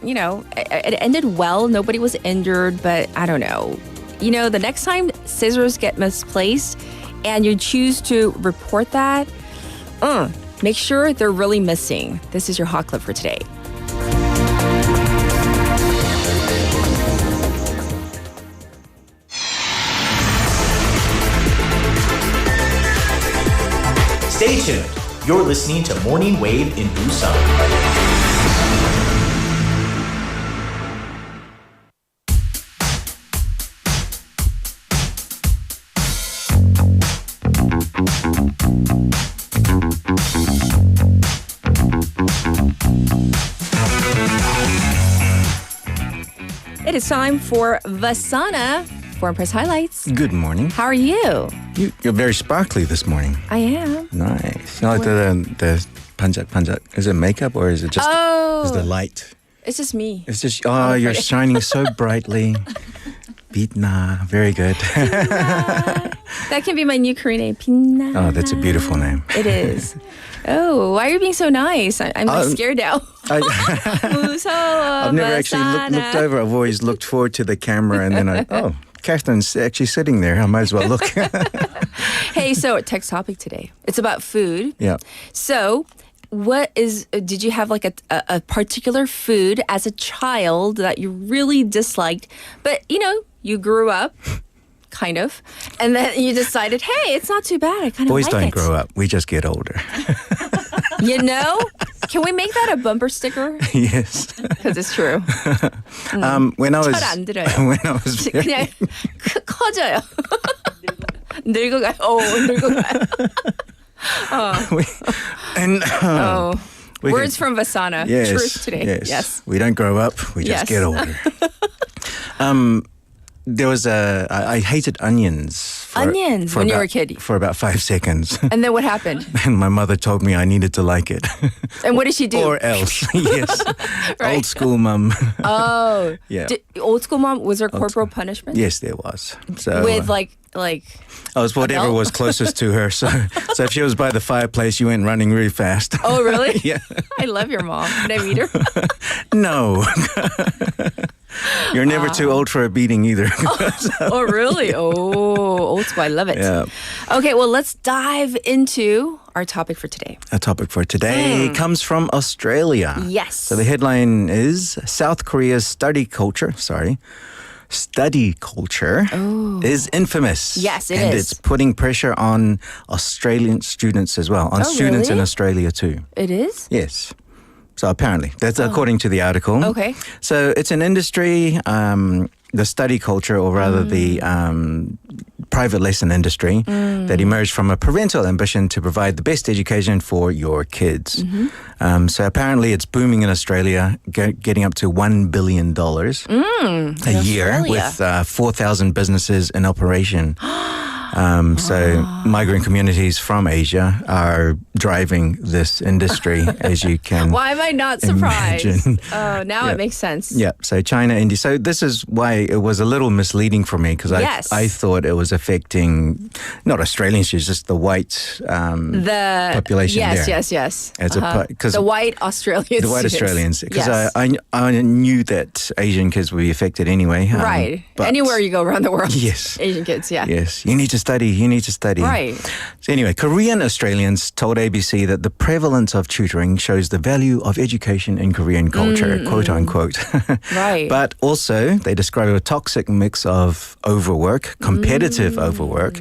it ended well. Nobody was injured, but I don't know. The next time scissors get misplaced and you choose to report that, make sure they're really missing. This is your hot clip for today. Stay tuned. You're listening to Morning Wave in Busan. It is time for Vasana Foreign Press Highlights. Good morning. How are you? You're very sparkly this morning. I am. Nice. You know, like the panjak. Is it makeup or is it just is the light? It's just me. It's just, you're shining so brightly. Bitna. Very good. That can be my new Korean name. Bitna. Oh, that's a beautiful name. It is. Oh, why are you being so nice? I'm like scared now. I've never actually looked over. I've always looked forward to the camera and then Catherine's actually sitting there. I might as well look. Hey, so text topic today. It's about food. Yeah. So did you have like a particular food as a child that you really disliked, but you grew up, kind of, and then you decided, hey, it's not too bad. I kind of like it. Boys don't grow up. We just get older. Can we make that a bumper sticker? Yes. Because it's true. When I was 잘안 들어요. when I was 그냥 커져요. 늙어가요. 늙어가요. Words from Vasana. Yes, Truth today. yes. We don't grow up. We just Yes. get older. There was I hated onions. Onions when you were a kid. For about 5 seconds. And then what happened? And my mother told me I needed to like it. And what did she do? Or else, yes. Right. Old school mum. Oh. Yeah. Old school mom, was there corporal punishment? Yes, there was. So With like I was whatever belt? was closest to her. So if she was by the fireplace, you went running really fast. oh, really? Yeah. I love your mom. Can I meet her? No. You're never too old for a beating either. Oh, really? Oh, old school. I love it. Yeah. Okay, well, let's dive into our topic for today. Our topic for today comes from Australia. Yes. So the headline is South Korea's study culture is infamous. Yes, it and is. it's putting pressure on Australian students as well, on students in really? Australia too. It is? Yes. So apparently, that's according to the article. Okay. So it's an industry, the study culture, or rather the private lesson industry, that emerged from a parental ambition to provide the best education for your kids. So apparently, it's booming in Australia, getting up to $1 billion a year, with 4,000 businesses in operation. So migrant communities from Asia are driving this industry, as you can Why am I not surprised? imagine. Oh, now it makes sense. Yeah, so China, India. So this is why it was a little misleading for me, because Yes. I thought it was affecting not Australian students, just the white The population yes, there. yes. As a because the white Australians. the white yes. Australians, because Yes. I knew that Asian kids would be affected anyway. Right. but- Anywhere you go around the world. Yes. Asian kids, yeah. Yes, you need to study. You need to study. Right. So anyway, Korean Australians told ABC that the prevalence of tutoring shows the value of education in Korean culture, quote unquote. Right. But also, they describe a toxic mix of overwork, competitive overwork,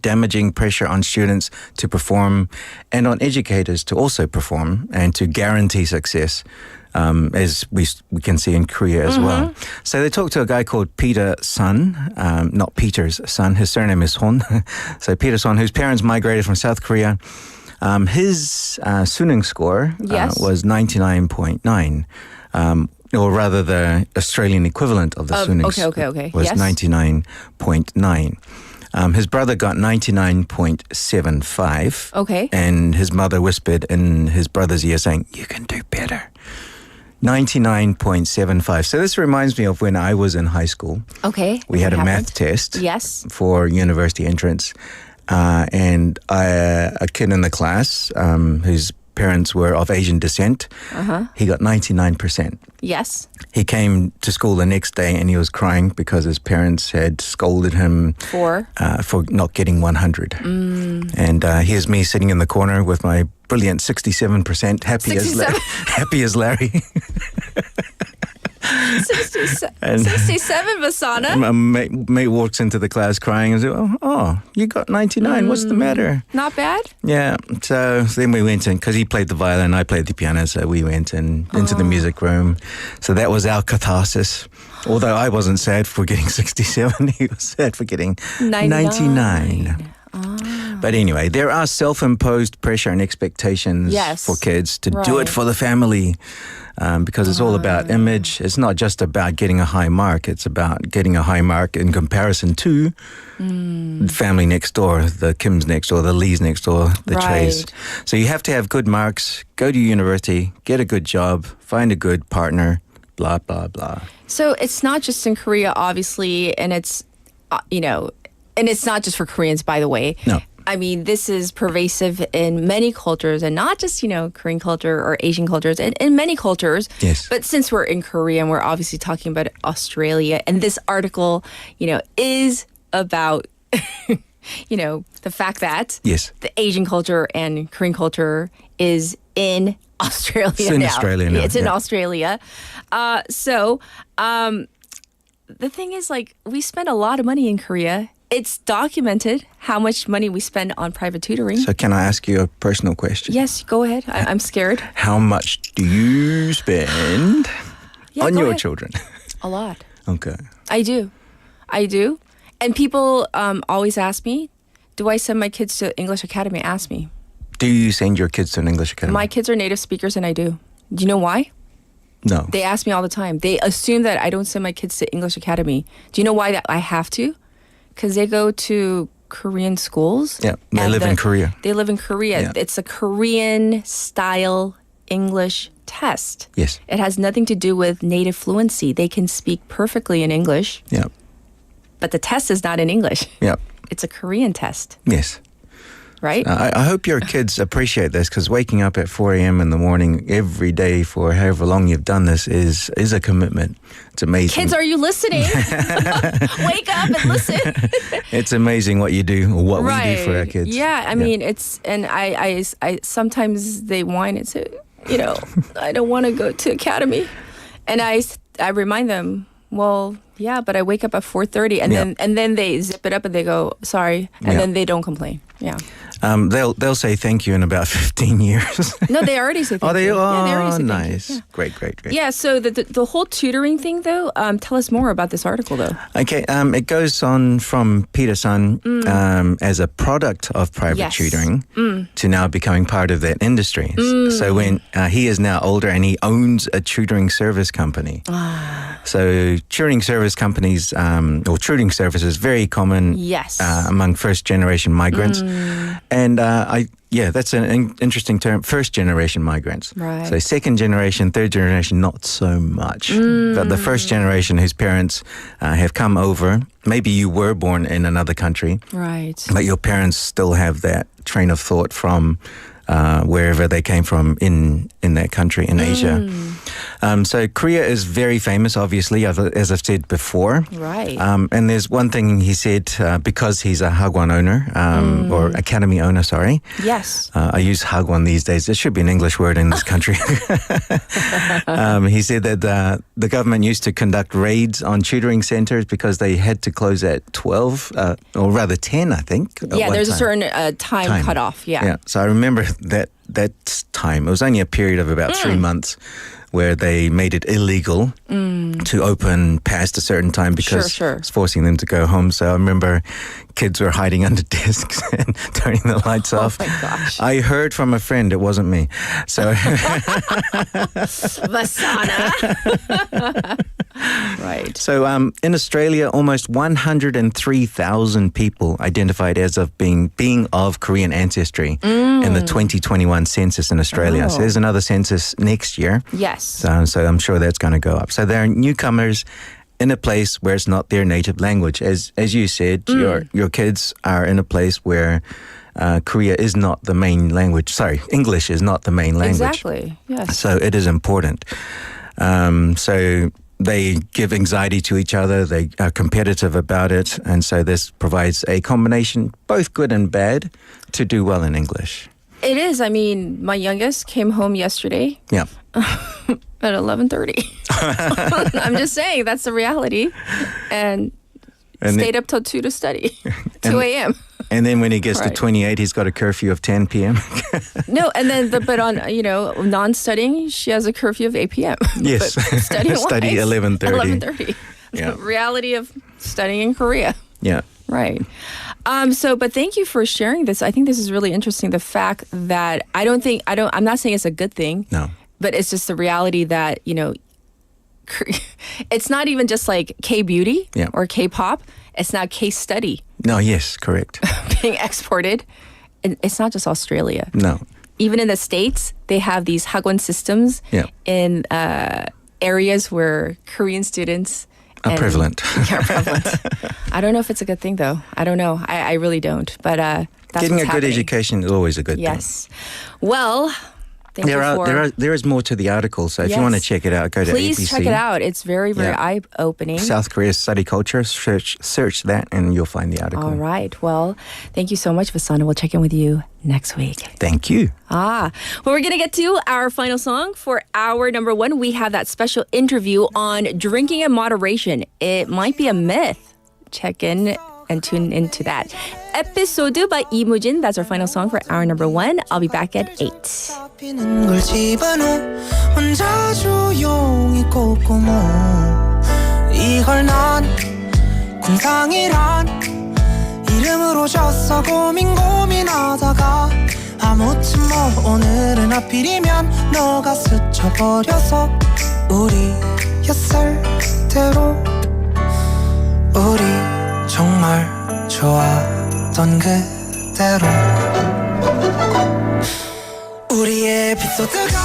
damaging pressure on students to perform and on educators to also perform and to guarantee success. As we can see in Korea as well. So they talked to a guy called Peter Sun, not Peter's son. His surname is Hon. So Peter Sun, whose parents migrated from South Korea. His Suning score Yes. was 99.9. Or rather, the Australian equivalent of the Suning okay. was Yes. 99.9. His brother got 99.75. Okay. And his mother whispered in his brother's ear saying, "You can do better." 99.75. So this reminds me of when I was in high school. Okay. We had What a happened? math test Yes. for university entrance. And a kid in the class whose parents were of Asian descent, he got 99%. Yes. He came to school the next day and he was crying because his parents had scolded him For not getting 100. And here's me sitting in the corner with my brilliant 67%, happy as 67? happy as Larry. 67, Vasana. My mate walks into the class crying and says, "Oh, you got 99. What's the matter?" Not bad. Yeah. So then we went in, because he played the violin, I played the piano, so we went into the music room. So that was our catharsis. Although I wasn't sad for getting 67, he was sad for getting 99. But anyway, there are self-imposed pressure and expectations Yes. for kids to do Right. it for the family, because it's all about image. It's not just about getting a high mark. It's about getting a high mark in comparison to the family next door, the Kims next door, the Lees next door, the Trays. Right. So you have to have good marks, go to university, get a good job, find a good partner, blah, blah, blah. So it's not just in Korea, obviously, and it's, and it's not just for Koreans, by the way. No. I mean, this is pervasive in many cultures, and not just, Korean culture or Asian cultures, in many cultures. Yes. But since we're in Korea and we're obviously talking about Australia, and this article, is about, the fact that Yes. the Asian culture and Korean culture is in Australia It's in now. Australia now, It's in yeah. Australia. So the thing is, we spend a lot of money in Korea. It's documented how much money we spend on private tutoring. So can I ask you a personal question? Yes, go ahead. I'm scared. How much do you spend Yeah, on go your ahead. children? A lot. Okay. I do. And people always ask me, do I send my kids to English Academy? Ask me. Do you send your kids to an English academy? My kids are native speakers, and I do. Do you know why? No. They ask me all the time. They assume that I don't send my kids to English academy. Do you know why that I have to? Because they go to Korean schools. Yeah, they live in Korea. They live in Korea. Yeah. It's a Korean style English test. Yes. It has nothing to do with native fluency. They can speak perfectly in English, Yeah. but the test is not in English. Yeah. It's a Korean test, Yes. right? I hope your kids appreciate this because waking up at 4 a.m. in the morning every day for however long you've done this is a commitment. It's amazing. Kids, are you listening? Wake up and listen. It's amazing what you do or what we do for our kids. Yeah, I mean, it's, and I sometimes they whine and say, I don't want to go to academy. And I remind them, well, yeah, but I wake up at 4:30 and then they zip it up and they go, sorry. And then they don't complain. Yeah. They'll say thank you in about 15 years. No, they already say thank you. Oh, Yeah, they already say nice. thank you. Yeah. Great. Yeah, so the whole tutoring thing, though, tell us more about this article, though. Okay, it goes on from Peter-san as a product of private tutoring to now becoming part of that industry. So when he is now older and he owns a tutoring service company. So tutoring service companies or tutoring service is very common among first-generation migrants. And that's an interesting term, first-generation migrants. Right. So second generation, third generation, not so much. But the first generation whose parents have come over, maybe you were born in another country. Right. But your parents still have that train of thought from wherever they came from in that country, in Asia. So Korea is very famous, obviously, as I've said before. Right. And there's one thing he said, because he's a hagwon owner, or academy owner, sorry. Yes. I use hagwon these days. It should be an English word in this country. He said that the government used to conduct raids on tutoring centers because they had to close at 12, or rather 10, I think. Yeah, there's a certain time cutoff. Yeah. So I remember that time. It was only a period of about 3 months where they made it illegal to open past a certain time because it's forcing them to go home. So I remember kids were hiding under desks and turning the lights off. Oh my gosh. I heard from a friend, it wasn't me. So Vasana. Right. So in Australia, almost 103,000 people identified as of being of Korean ancestry in the 2021 census in Australia. So there's another census next year. Yes. So I'm sure that's going to go up. So they're newcomers in a place where it's not their native language. As you said, your kids are in a place where Korea is not the main language. Sorry, English is not the main language. Exactly. Yes. So it is important. So they give anxiety to each other. They are competitive about it. And so this provides a combination, both good and bad, to do well in English. It is. I mean, my youngest came home yesterday. Yeah. At 11:30. I'm just saying, that's the reality. And stayed up till 2 to study. 2 a.m. And then when he gets to 28, he's got a curfew of 10 p.m. No, and then but on non-studying, she has a curfew of 8 p.m. Yes, study 11:30. 11:30. Yeah. The reality of studying in Korea. Yeah. Right. But thank you for sharing this. I think this is really interesting. The fact that I'm not saying it's a good thing. No. But it's just the reality that, it's not even just like K-beauty or K-pop. It's now K-study. No, yes, correct. Being exported. And it's not just Australia. No. Even in the States, they have these hagwon systems in areas where Korean students are prevalent. Yeah, prevalent. I don't know if it's a good thing, though. I don't know. I really don't. But that's getting what's a good happening. education is always a good thing. Yes. Well, there is more to the article, so if you want to check it out, go to Please ABC. check it out. It's very, very eye-opening. South Korea's study culture. Search that, and you'll find the article. All right. Well, thank you so much, Vasana. We'll check in with you next week. Thank you. Well, we're going to get to our final song for hour number 1. We have that special interview on drinking in moderation. It might be a myth. Check in and tune into that. Episode by 이무진. That's our final song for hour number 1. I'll be back at 8. 걸 집어넣어 혼자 조용히 꼽고모 이걸 난 궁상이란 이름으로 졌어 고민하다가 아무튼 그렇지 뭐 오늘은 하필이면 너가 스쳐버려서 우리 옛살대로 우리 정말 좋아하던 그대로 우리의 에피소드가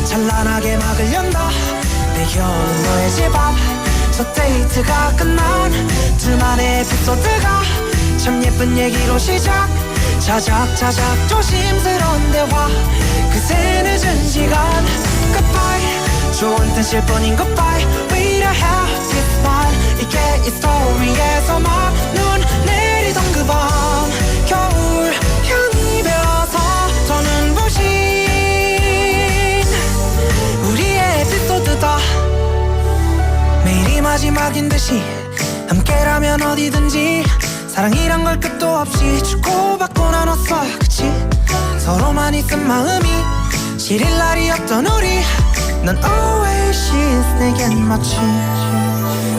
찬란하게 막을 연다 내겨오는 너의 집 앞 첫 데이트가 끝난 둘만의 에피소드가 참 예쁜 얘기로 시작 자작자작 조심스러운 대화 그새 늦은 시간 Goodbye 좋은 뜻일 뿐인 goodbye Way to have this fun 이게 이 스토리에서 막 눈 내리던 그 밤 겨울 향이 배어서 더 눈부신 우리의 에피소드다 매일이 마지막인 듯이 함께라면 어디든지 사랑이란 걸 끝도 없이 주고받고 나눴어 그치 서로만 있은 마음이 시릴 날이 없던 우리 넌 oasis 내겐 마치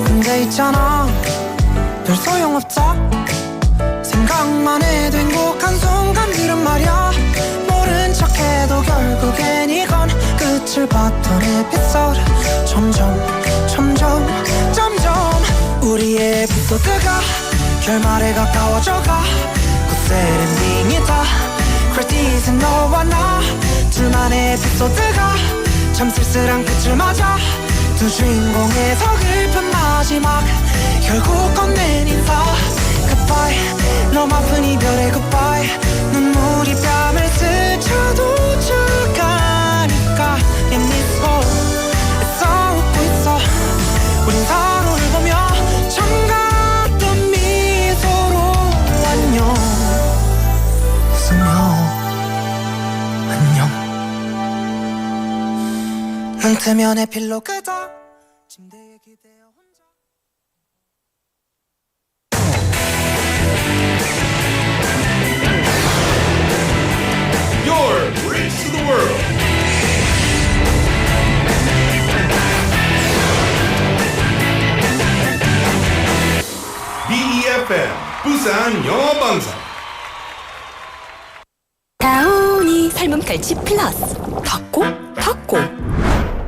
근데 있잖아 별 소용없다 생각만 해도 행복한 순간들은 말야 모른 척해도 결국엔 이건 끝을 봤던 에피소드 점점 우리의 에피소드가 결말에 가까워져가 굿 엔딩이다 크레딧은 너와 나 둘만의 에피소드가 참 쓸쓸한 끝을 맞아 두 주인공의 서글픈 마지막 결국 건넨 인사 Goodbye 너무 아픈 이별의 goodbye 눈물이 뺨을 스쳐도 죽가니까 내 미소 애써 웃고 있어 우린 서로를 보며 정같던 미소로 안녕 웃으며 안녕 눈 뜨면 에필로그다 침대에 기대어 혼자 Your bridge to the world. befm 부산영어방송. 다운이 삶은 갈치 플러스 닦고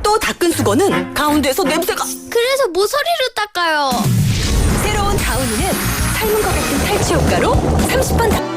또 닦은 수건은 가운데에서 냄새가 그래서 모서리로 닦아요. 새로운 다운이는 삶은 것 같은 탈취 효과로 30번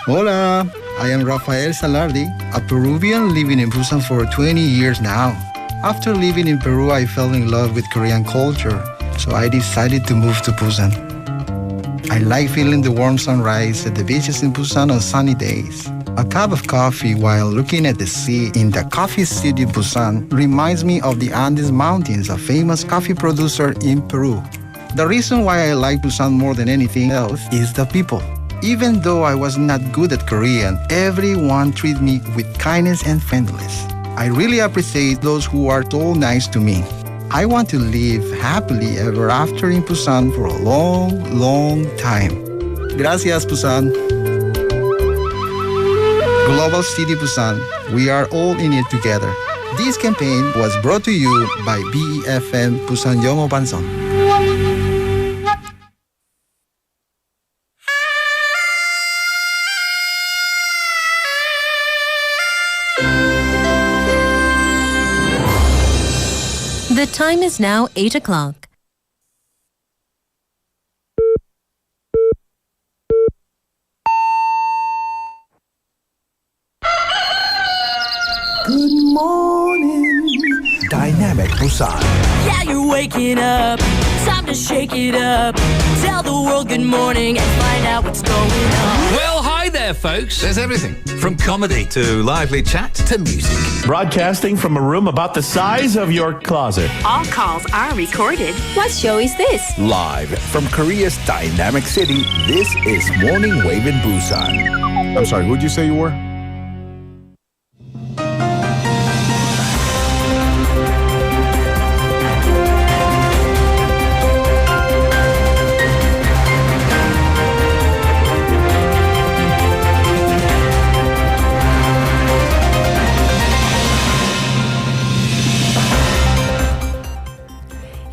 Hola, I am Rafael Salardi, a Peruvian living in Busan for 20 years now. After living in Peru, I fell in love with Korean culture, so I decided to move to Busan. I like feeling the warm sunrise at the beaches in Busan on sunny days. A cup of coffee while looking at the sea in the coffee city Busan reminds me of the Andes Mountains, a famous coffee producer in Peru. The reason why I like Busan more than anything else is the people. Even though I was not good at Korean, everyone treated me with kindness and friendliness. I really appreciate those who are so nice to me. I want to live happily ever after in Busan for a long, long time. Gracias, Busan. Global City Busan, we are all in it together. This campaign was brought to you by befm 부산영어방송. The time is now 8 o'clock. Good morning, Dynamic Busan. Yeah, you're waking up. Time to shake it up. Tell the world good morning and find out what's going on. Well, hi there, folks. There's everything from comedy to lively chat to music. Broadcasting from a room about the size of your closet. All calls are recorded. What show is this? Live from Korea's dynamic city, this is Morning Wave in Busan. I'm sorry, who'd you say you were?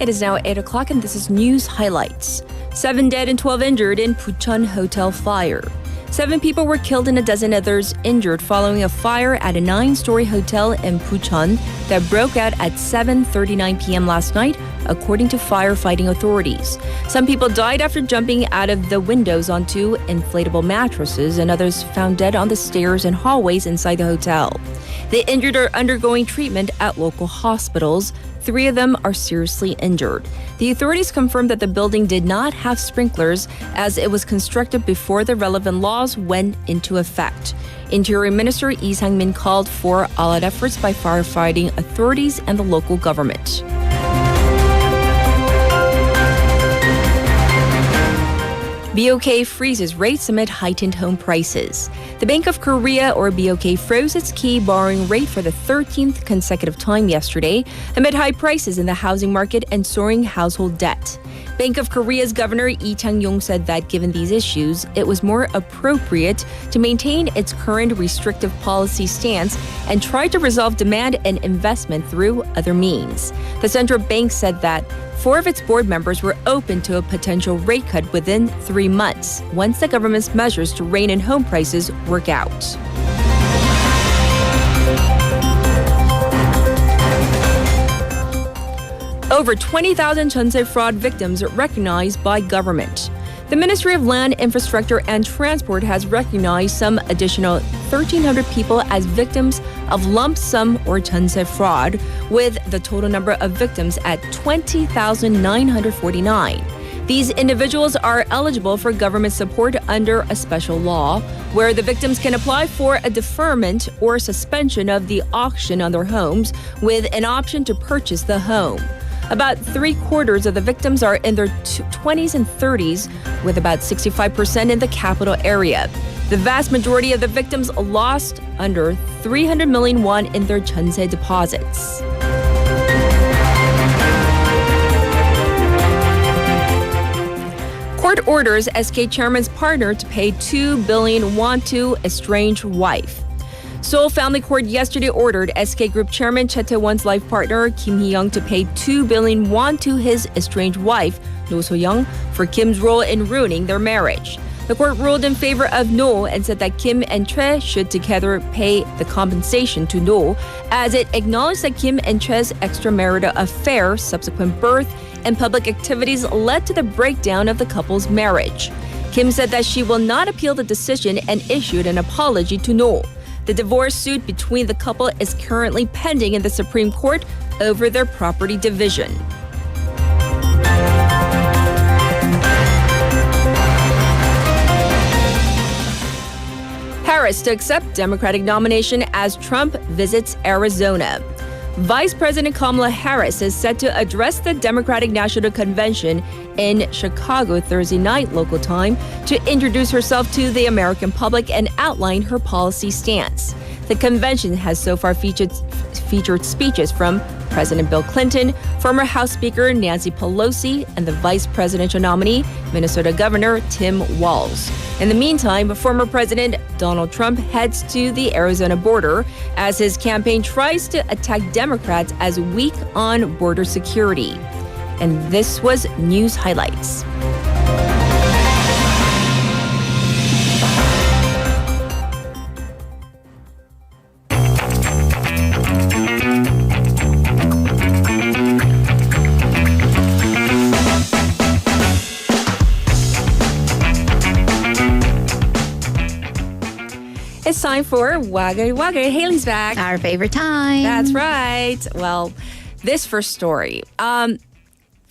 It is now 8 o'clock and this is news highlights. 7 dead and 12 injured in Bucheon hotel fire. 7 people were killed and a dozen others injured following a fire at a 9-story hotel in Bucheon that broke out at 7:39 p.m. last night, according to firefighting authorities. Some people died after jumping out of the windows onto inflatable mattresses, and others found dead on the stairs and hallways inside the hotel. The injured are undergoing treatment at local hospitals. 3 of them are seriously injured. The authorities confirmed that the building did not have sprinklers as it was constructed before the relevant laws went into effect. Interior Minister Lee Sang-min called for all-out efforts by firefighting authorities and the local government. BOK freezes rates amid heightened home prices. The Bank of Korea, or BOK, froze its key borrowing rate for the 13th consecutive time yesterday amid high prices in the housing market and soaring household debt. Bank of Korea's Governor Lee Chang-yong said that given these issues, it was more appropriate to maintain its current restrictive policy stance and try to resolve demand and investment through other means. The central bank said that 4 of its board members were open to a potential rate cut within 3 months, once the government's measures to rein in home prices work out. Over 20,000 jeonse fraud victims recognized by government. The Ministry of Land, Infrastructure and Transport has recognized some additional 1,300 people as victims of lump sum or jeonse fraud, with the total number of victims at 20,949. These individuals are eligible for government support under a special law, where the victims can apply for a deferment or suspension of the auction on their homes with an option to purchase the home. About 3/4 of the victims are in their 20s and 30s, with about 65% in the capital area. The vast majority of the victims lost under 300 million won in their jeonse deposits. Court orders SK chairman's partner to pay 2 billion won to estranged wife. Seoul Family Court yesterday ordered SK Group Chairman Chae Tae-won's life partner Kim Hee-young to pay 2 billion won to his estranged wife, No So-young, for Kim's role in ruining their marriage. The court ruled in favor of No and said that Kim and Chae should together pay the compensation to No, as it acknowledged that Kim and Chae's extramarital affair, subsequent birth, and public activities led to the breakdown of the couple's marriage. Kim said that she will not appeal the decision and issued an apology to No. The divorce suit between the couple is currently pending in the Supreme Court, over their property division. Harris to accept Democratic nomination as Trump visits Arizona. Vice President Kamala Harris is set to address the Democratic National Convention in Chicago Thursday night local time to introduce herself to the American public and outline her policy stance. The convention has so far featured speeches from President Bill Clinton, former House Speaker Nancy Pelosi, and the vice presidential nominee, Minnesota Governor Tim Walz. In the meantime, former President Donald Trump heads to the Arizona border as his campaign tries to attack Democrats as weak on border security. And this was News Highlights. It's time for Wagle Wagle. Haley's back. Our favorite time. That's right. Well, this first story. The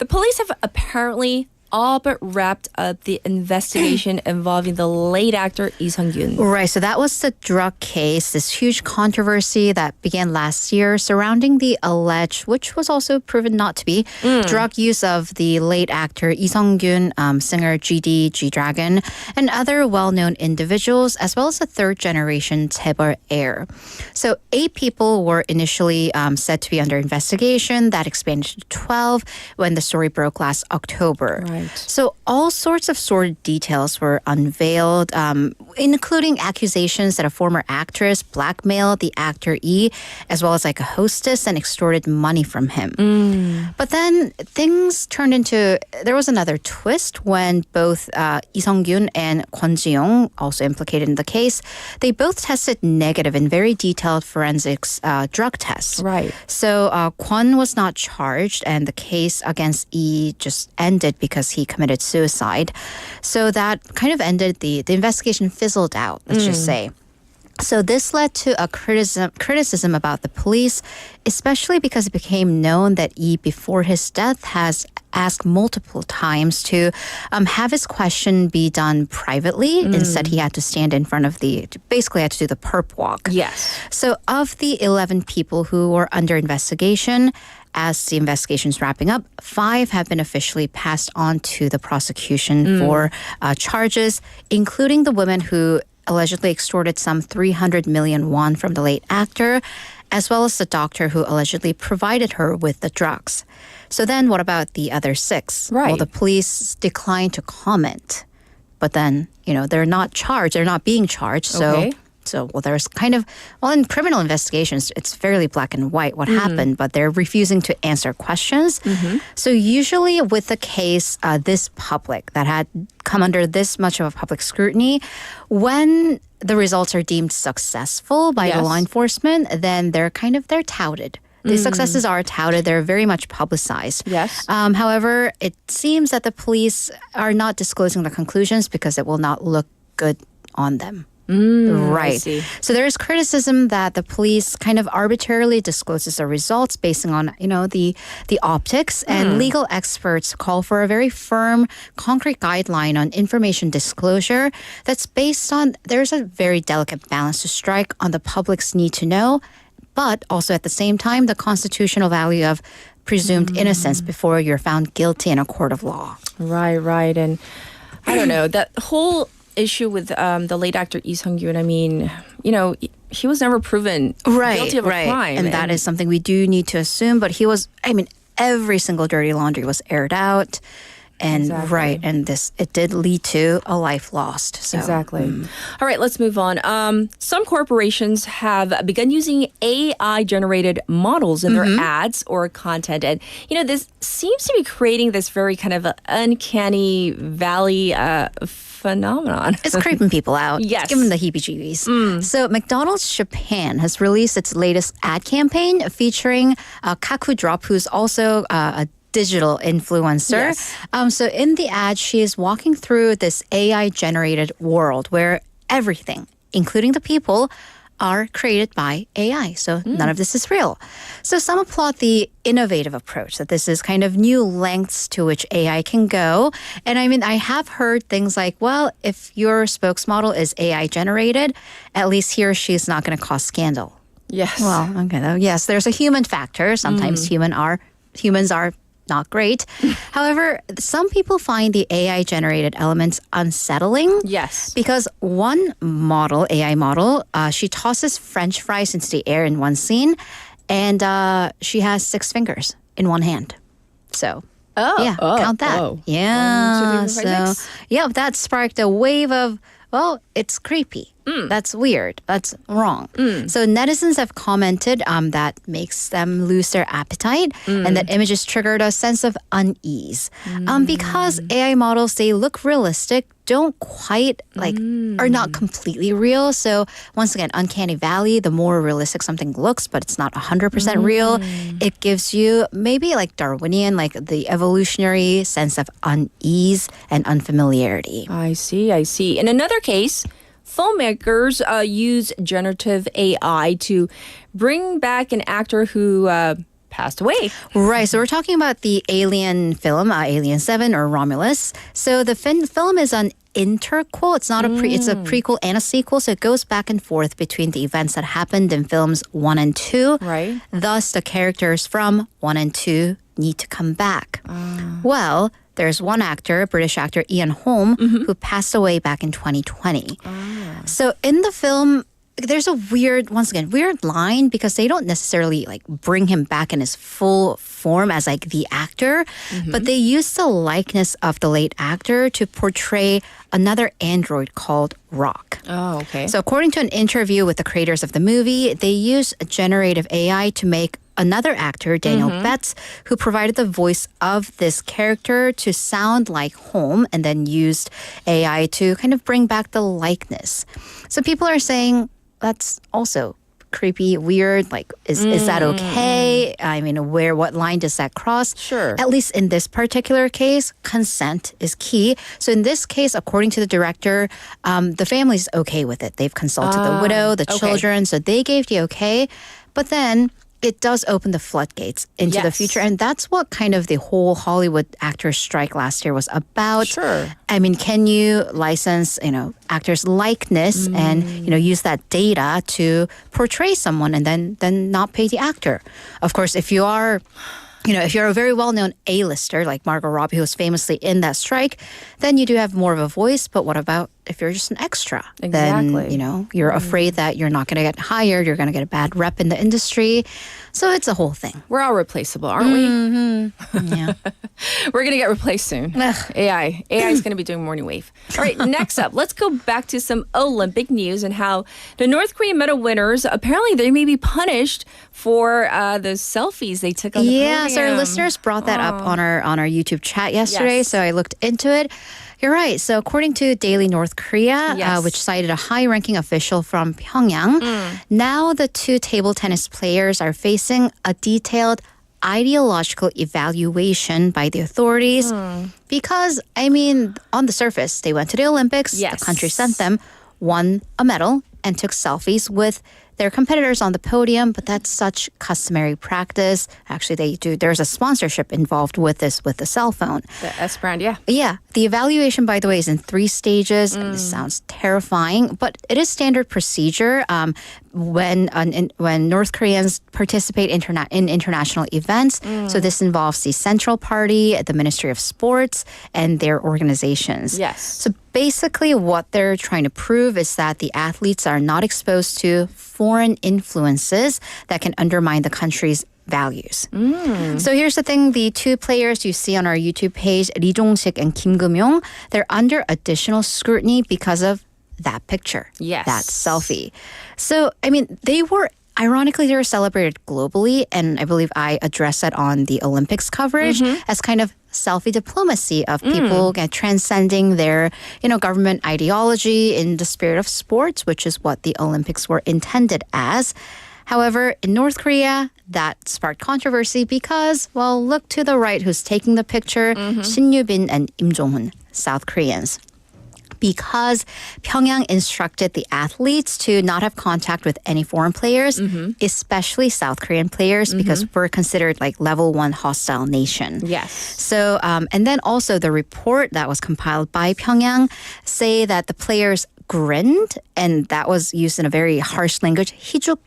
police have apparently all but wrapped up the investigation involving the late actor Lee Sung-gyun. Right, so that was the drug case, this huge controversy that began last year surrounding the alleged, which was also proven not to be, drug use of the late actor Lee Sung-gyun, singer GD, G-Dragon, and other well-known individuals, as well as a third-generation Chaebol heir. So 8 people were initially said to be under investigation. That expanded to 12 when the story broke last October. Right. So all sorts of sordid details were unveiled, including accusations that a former actress blackmailed the actor Lee, as well as like a hostess, and extorted money from him. But then things turned into, there was another twist when both Lee Sung-gyun and Kwon Ji-young, also implicated in the case, they both tested negative in very detailed forensics drug tests. Right. So Kwon was not charged, and the case against Lee just ended because he committed suicide. So that kind of ended, the investigation fizzled out, let's just say. So this led to a criticism about the police, especially because it became known that Lee, before his death, has asked multiple times to have his question be done privately. Instead, he had to stand in front of basically had to do the perp walk. Yes. So of the 11 people who were under investigation, as the investigation's wrapping up, 5 have been officially passed on to the prosecution for charges, including the woman who allegedly extorted some 300 million won from the late actor, as well as the doctor who allegedly provided her with the drugs. So then what about the other 6? Right. Well, the police declined to comment. But then, they're not charged. They're not being charged. So, there's kind of, in criminal investigations, it's fairly black and white what happened, but they're refusing to answer questions. So usually with the case this public, that had come under this much of a public scrutiny, when the results are deemed successful by the law enforcement, then they're touted. The successes are touted. They're very much publicized. Yes. However, it seems that the police are not disclosing the conclusions because it will not look good on them. Right. I see. So there is criticism that the police kind of arbitrarily discloses the results based on, the optics, and legal experts call for a very firm, concrete guideline on information disclosure that's based on, there's a very delicate balance to strike on the public's need to know, but also at the same time, the constitutional value of presumed innocence before you're found guilty in a court of law. Right. And I don't know, that whole issue with the late actor Lee Sung-gyun, he was never proven guilty of a crime. And that is something we do need to assume, but he was, every single dirty laundry was aired out. And and it did lead to a life lost. So. Exactly. All right, let's move on. Some corporations have begun using AI-generated models in their ads or content. And, this seems to be creating this very kind of uncanny valley phenomenon. It's creeping people out. Yes. It's giving them the heebie-jeebies. So McDonald's Japan has released its latest ad campaign featuring Kaku Drop, who's also a digital influencer. Yes. So in the ad, she is walking through this AI-generated world where everything, including the people, are created by AI. So none of this is real. So some applaud the innovative approach, that this is kind of new lengths to which AI can go. And I mean, I have heard things like, well, if your spokesmodel is AI generated, at least he or she is not going to cause scandal. Yes. Well, okay, though. Yes, there's a human factor. Sometimes humans are not great. However, some people find the AI-generated elements unsettling. Yes. Because one model, AI model, she tosses French fries into the air in one scene, and she has 6 fingers in one hand. So, count that. Yeah. 1, 2, 3, 4, 5, 6. Yeah, that sparked a wave of, well, it's creepy. That's weird. That's wrong. So netizens have commented that makes them lose their appetite and that images triggered a sense of unease. Because AI models, they look realistic, don't quite are not completely real. So once again, uncanny valley, the more realistic something looks, but it's not 100% real, it gives you maybe like Darwinian, like the evolutionary sense of unease and unfamiliarity. I see. In another case, filmmakers use generative AI to bring back an actor who passed away. Right. So we're talking about the Alien film, Alien 7 or Romulus. So the film is an interquel. It's not it's a prequel and a sequel. So it goes back and forth between the events that happened in films 1 and 2. Right. Thus, the characters from 1 and 2 need to come back. Well, there's one actor, British actor Ian Holm, who passed away back in 2020. So in the film, there's a weird line because they don't necessarily like bring him back in his full form as like the actor, but they use the likeness of the late actor to portray another android called Rock. Oh, okay. So according to an interview with the creators of the movie, they used generative AI to make another actor, Daniel Betts, who provided the voice of this character to sound like Holm, and then used AI to kind of bring back the likeness. So people are saying that's also creepy, weird. Like, is that okay? I mean, what line does that cross? Sure. At least in this particular case, consent is key. So in this case, according to the director, the family's okay with it. They've consulted the widow, the children, so they gave the okay. But then it does open the floodgates into the future. And that's what kind of the whole Hollywood actors strike last year was about. Sure. I mean, can you license, actors' likeness and, use that data to portray someone and then not pay the actor? Of course, if you are if you're a very well-known A-lister like Margot Robbie, who was famously in that strike, then you do have more of a voice. But what about if you're just an extra? Exactly. Then, you're afraid that you're not going to get hired. You're going to get a bad rep in the industry. So it's a whole thing. We're all replaceable, aren't we? Yeah. We're going to get replaced soon. AI is going to be doing Morning Wave. All right, next up, let's go back to some Olympic news and how the North Korean medal winners, apparently they may be punished for the selfies they took on the podium. So our listeners brought that up on our YouTube chat yesterday, Yes. so I looked into it. You're right. So according to Daily North Korea, which cited a high-ranking official from Pyongyang, now the 2 table tennis players are facing a detailed ideological evaluation by the authorities because, on the surface, they went to the Olympics, the country sent them, won a medal, and took selfies with their competitors on the podium, but that's such customary practice. Actually, there's a sponsorship involved with this with the cell phone. The S brand, yeah. Yeah. The evaluation, by the way, is in 3 stages. And this sounds terrifying, but it is standard procedure when North Koreans participate in international events. So this involves the Central Party, the Ministry of Sports, and their organizations. Yes. So basically what they're trying to prove is that the athletes are not exposed to foreign influences that can undermine the country's values. So here's the thing. The 2 players you see on our YouTube page, Lee Jong-sik and Kim Geum-yong, they're under additional scrutiny because of that picture. Yes. That selfie. So, they were celebrated globally, and I believe I addressed that on the Olympics coverage as kind of selfie diplomacy of people transcending their, government ideology in the spirit of sports, which is what the Olympics were intended as. However, in North Korea, that sparked controversy because, well, look to the right who's taking the picture, Shin Yoo-bin and Im Jong-un, South Koreans. because Pyongyang instructed the athletes to not have contact with any foreign players, especially South Korean players, because we're considered like level 1 hostile nation. Yes. So, and then also the report that was compiled by Pyongyang say that the players grinned, and that was used in a very harsh language. 희죽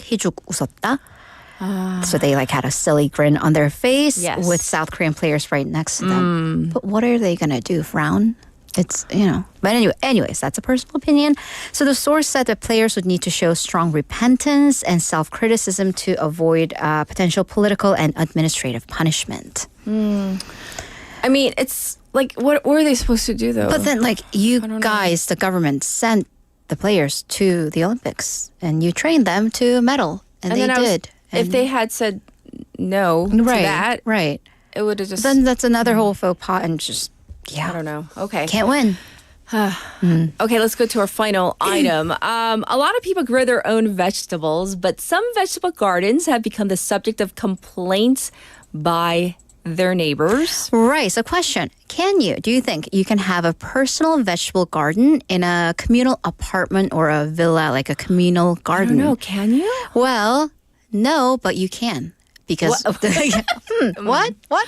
웃었다. So they like had a silly grin on their face with South Korean players right next to them. But what are they going to do, frown? It's, But anyways, that's a personal opinion. So the source said that players would need to show strong repentance and self-criticism to avoid potential political and administrative punishment. I mean, it's like, what were they supposed to do, though? But then, like, you guys, the government sent the players to the Olympics and you trained them to medal, and they did. If they had said no to that, it would have just... Then that's another whole faux pas and just... Yeah. I don't know. Okay. Can't win. Okay, let's go to our final item. A lot of people grow their own vegetables, but some vegetable gardens have become the subject of complaints by their neighbors. Right. So question, do you think you can have a personal vegetable garden in a communal apartment or a villa, like a communal garden? I don't know. Can you? Well, no, but you can. Because what,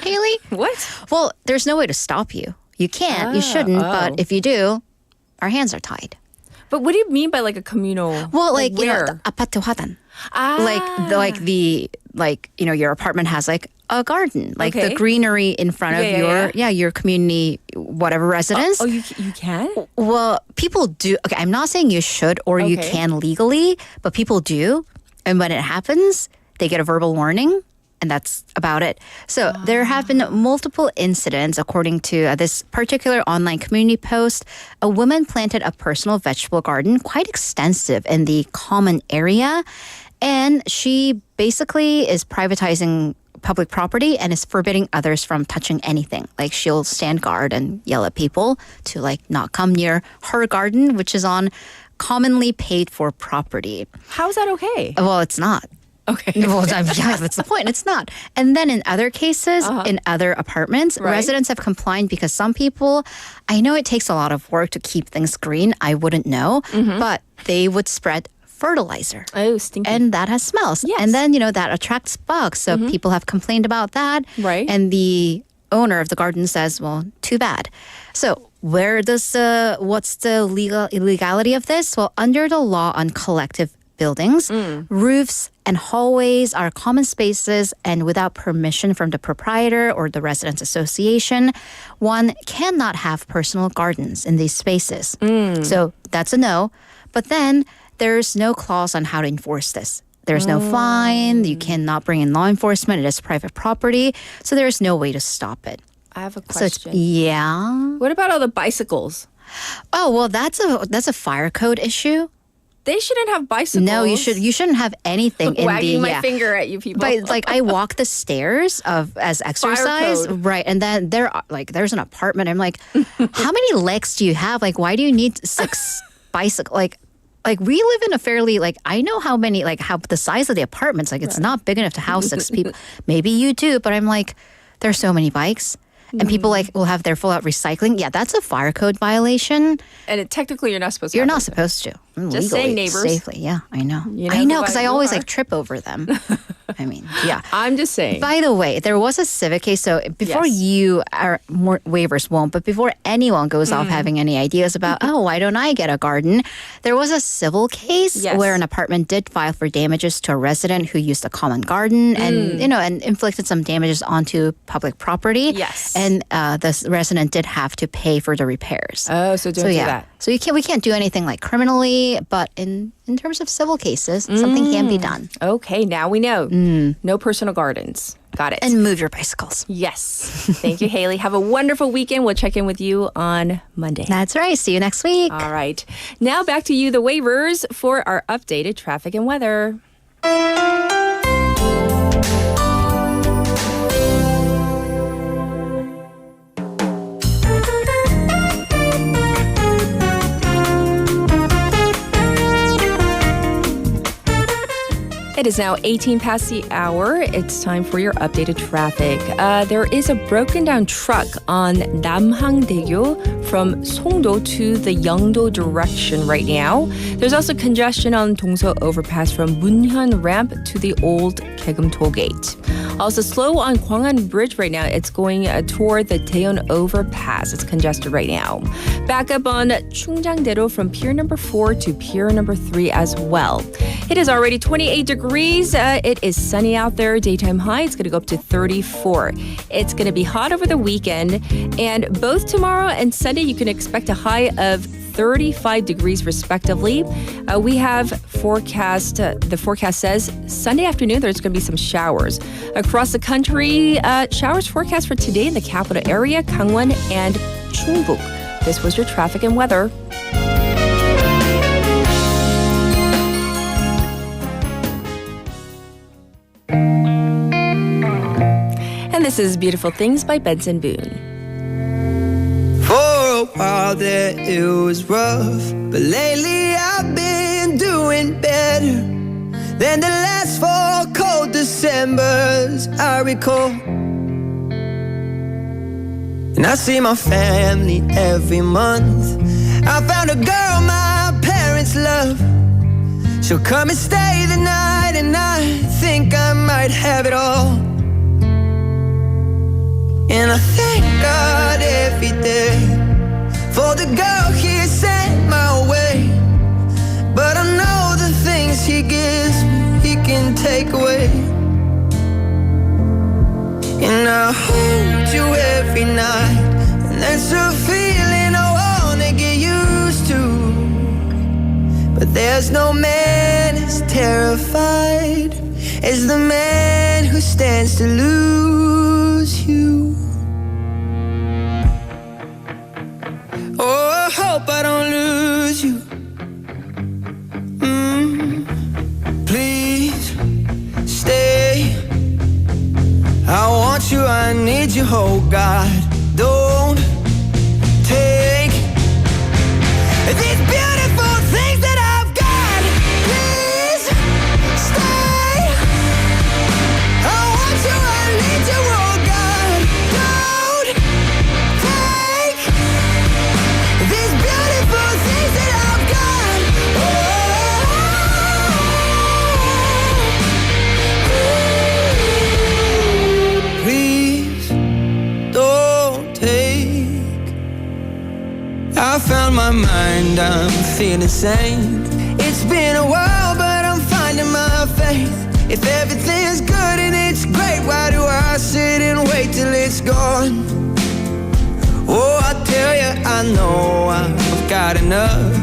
Haley? What? Well, there's no way to stop you. You can't. You shouldn't. But if you do, our hands are tied. But what do you mean by like a communal? Well, like where? the 아파트 화단. Your apartment has like a garden, like the greenery in front of your community, whatever residence. You can? Well, people do. Okay, I'm not saying you should or you can legally, but people do. And when it happens, they get a verbal warning. And that's about it. So there have been multiple incidents, according to this particular online community post. A woman planted a personal vegetable garden, quite extensive in the common area. And she basically is privatizing public property and is forbidding others from touching anything. Like she'll stand guard and yell at people to like not come near her garden, which is on commonly paid for property. How is that okay? Well, it's not. Okay. Well, that's the point. It's not. And then in other cases, in other apartments, residents have complained because some people, I know it takes a lot of work to keep things green. I wouldn't know. But they would spread fertilizer. Oh, stinky. And that has smells. Yes. And then, that attracts bugs. So people have complained about that. Right. And the owner of the garden says, well, too bad. So what's the illegality of this? Well, under the law on collective buildings, roofs and hallways are common spaces, and without permission from the proprietor or the residents association, one cannot have personal gardens in these spaces. So that's a no. But then there's no clause on how to enforce this. There's no fine. You cannot bring in law enforcement. It is private property. So there's no way to stop it. I have a question. What about all the bicycles? Oh, well, that's a fire code issue. They shouldn't have bicycles. No, you shouldn't have anything in Wagging my finger at you people. But like I walk the stairs as exercise, right? And then there's an apartment. I'm like, how many legs do you have? Like, why do you need 6 bicycles? Like we live in a fairly I know how the size of the apartments. Like it's not big enough to house 6 people. Maybe you do, but I'm like, there's so many bikes. And people will have their full out recycling. Yeah, that's a fire code violation. And technically, you're not supposed to. You're not supposed to. Just saying, neighbors. Safely, yeah, I know. I know because I always trip over them. I mean, yeah. I'm just saying. By the way, there was a civic case. So before you are more waivers won't, but before anyone goes off having any ideas about, why don't I get a garden? There was a civil case where an apartment did file for damages to a resident who used a common garden and and inflicted some damages onto public property. Yes. And the resident did have to pay for the repairs. Oh, so don't do that. So we can't do anything like criminally, but in terms of civil cases, something can be done. Okay, now we know. No personal gardens. Got it. And move your bicycles. Yes. Thank you, Haley. Have a wonderful weekend. We'll check in with you on Monday. That's right. See you next week. All right. Now back to you, the waivers, for our updated traffic and weather. It It is now 18 past the hour. It's time for your updated traffic. There is a broken down truck on Namhangdaegyo from Songdo to the Yeongdo direction right now. There's also congestion on Dongso overpass from Munhyun ramp to the old Kaegum toll gate. Also slow on Gwangan Bridge right now. It's going toward the Daeyeon overpass. It's congested right now. Back up on Chungjangdaero from pier number 4 to pier number 3 as well. It is already 28 degrees. It is sunny out there. Daytime high is going to go up to 34. It's going to be hot over the weekend. And both tomorrow and Sunday, you can expect a high of 35 degrees respectively. We have forecast, the forecast says Sunday afternoon there's going to be some showers. Across the country, showers forecast for today in the capital area, Gangwon and Chungbuk. This was your traffic and weather. And this is Beautiful Things by Benson Boone. For a while there it was rough, but lately I've been doing better than the last 4 cold Decembers I recall. And I see my family every month. I found a girl my parents love. She'll come and stay the night, and I think I might have it all. And I thank God every day for the girl He sent my way. But I know the things He gives me, He can take away. And I hold you every night, and that's a feeling I wanna get used to. But there's no man as terrified as the man who stands to lose you. Oh, I hope I don't lose you. Please stay. I want you, I need you, oh God. Don't take these beautiful things that I've got. Please stay. I want you, I need you, oh God. Don't take these beautiful things that I've got. Please don't take. I found my mind, I'm feeling sane. It's been a while, but I'm finding my faith. If everything's good and it's great, why do I sit and wait till it's gone? Oh, I tell you, I know I've got enough.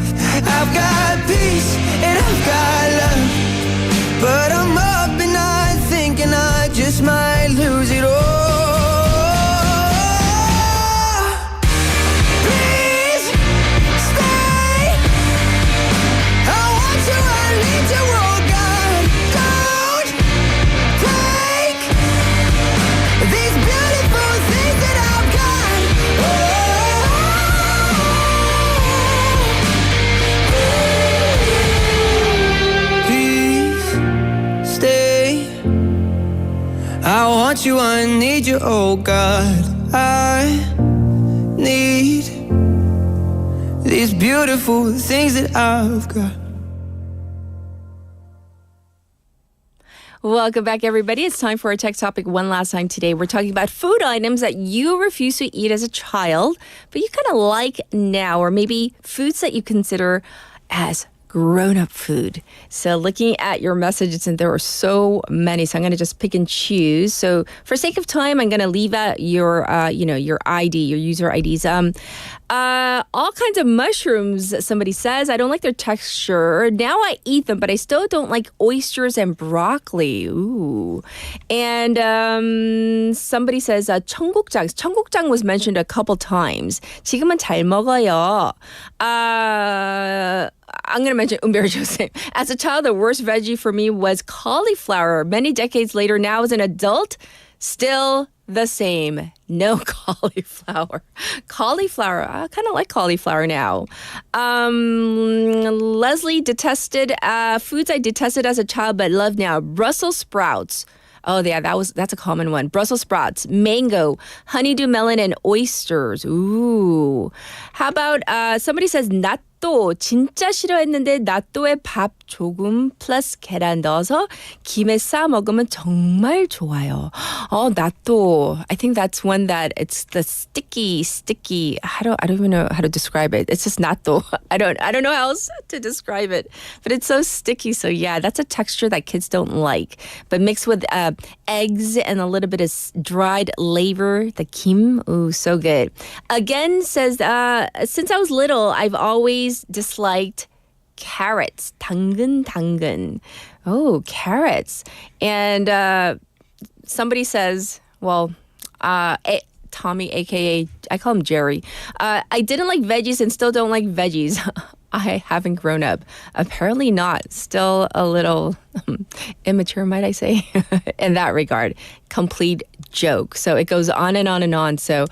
I've got peace and I've got love. But I'm up and I'm thinking I just might lose it all. Please stay. I want you, I need you, oh God. Don't take these beautiful things that I've got. Please stay. I want you, I need you, oh God. I need these beautiful things that I've got. Welcome back, everybody. It's time for our tech topic one last time today. We're talking about food items that you refused to eat as a child, but you kind of like now, or maybe foods that you consider as grown-up food. So looking at your messages, and there are so many, so I'm going to just pick and choose. So for sake of time, I'm going to leave out your, your ID, your user IDs. All kinds of mushrooms, somebody says. I don't like their texture. Now I eat them, but I still don't like oysters and broccoli. Ooh. And somebody says 청국장. 청국장 was mentioned a couple times. 지금은 잘 먹어요. I'm going to mention Umber Joseph. As a child, the worst veggie for me was cauliflower. Many decades later, now as an adult, still the same. No cauliflower. Cauliflower. I kind of like cauliflower now. Leslie detested foods I detested as a child but love now. Brussels sprouts. Oh yeah, that's a common one. Brussels sprouts, mango, honeydew melon, and oysters. Ooh. How about somebody says natto. 진짜 싫어했는데 natto에 밥 조금 플러스 계란 넣어서 김에 싸 먹으면 정말 좋아요. Oh, natto. I think that's one that it's the sticky. I don't even know how to describe it. It's just natto. I don't know how else to describe it. But it's so sticky. So yeah, that's a texture that kids don't like. But mixed with eggs and a little bit of dried laver, the kim. Ooh, so good. Again says, since I was little, I've always disliked carrots. 당근. Oh, carrots. And somebody says, Tommy, a.k.a. I call him Jerry. I didn't like veggies and still don't like veggies. I haven't grown up. Apparently not. Still a little immature, might I say, in that regard. Complete joke. So it goes on and on and on. So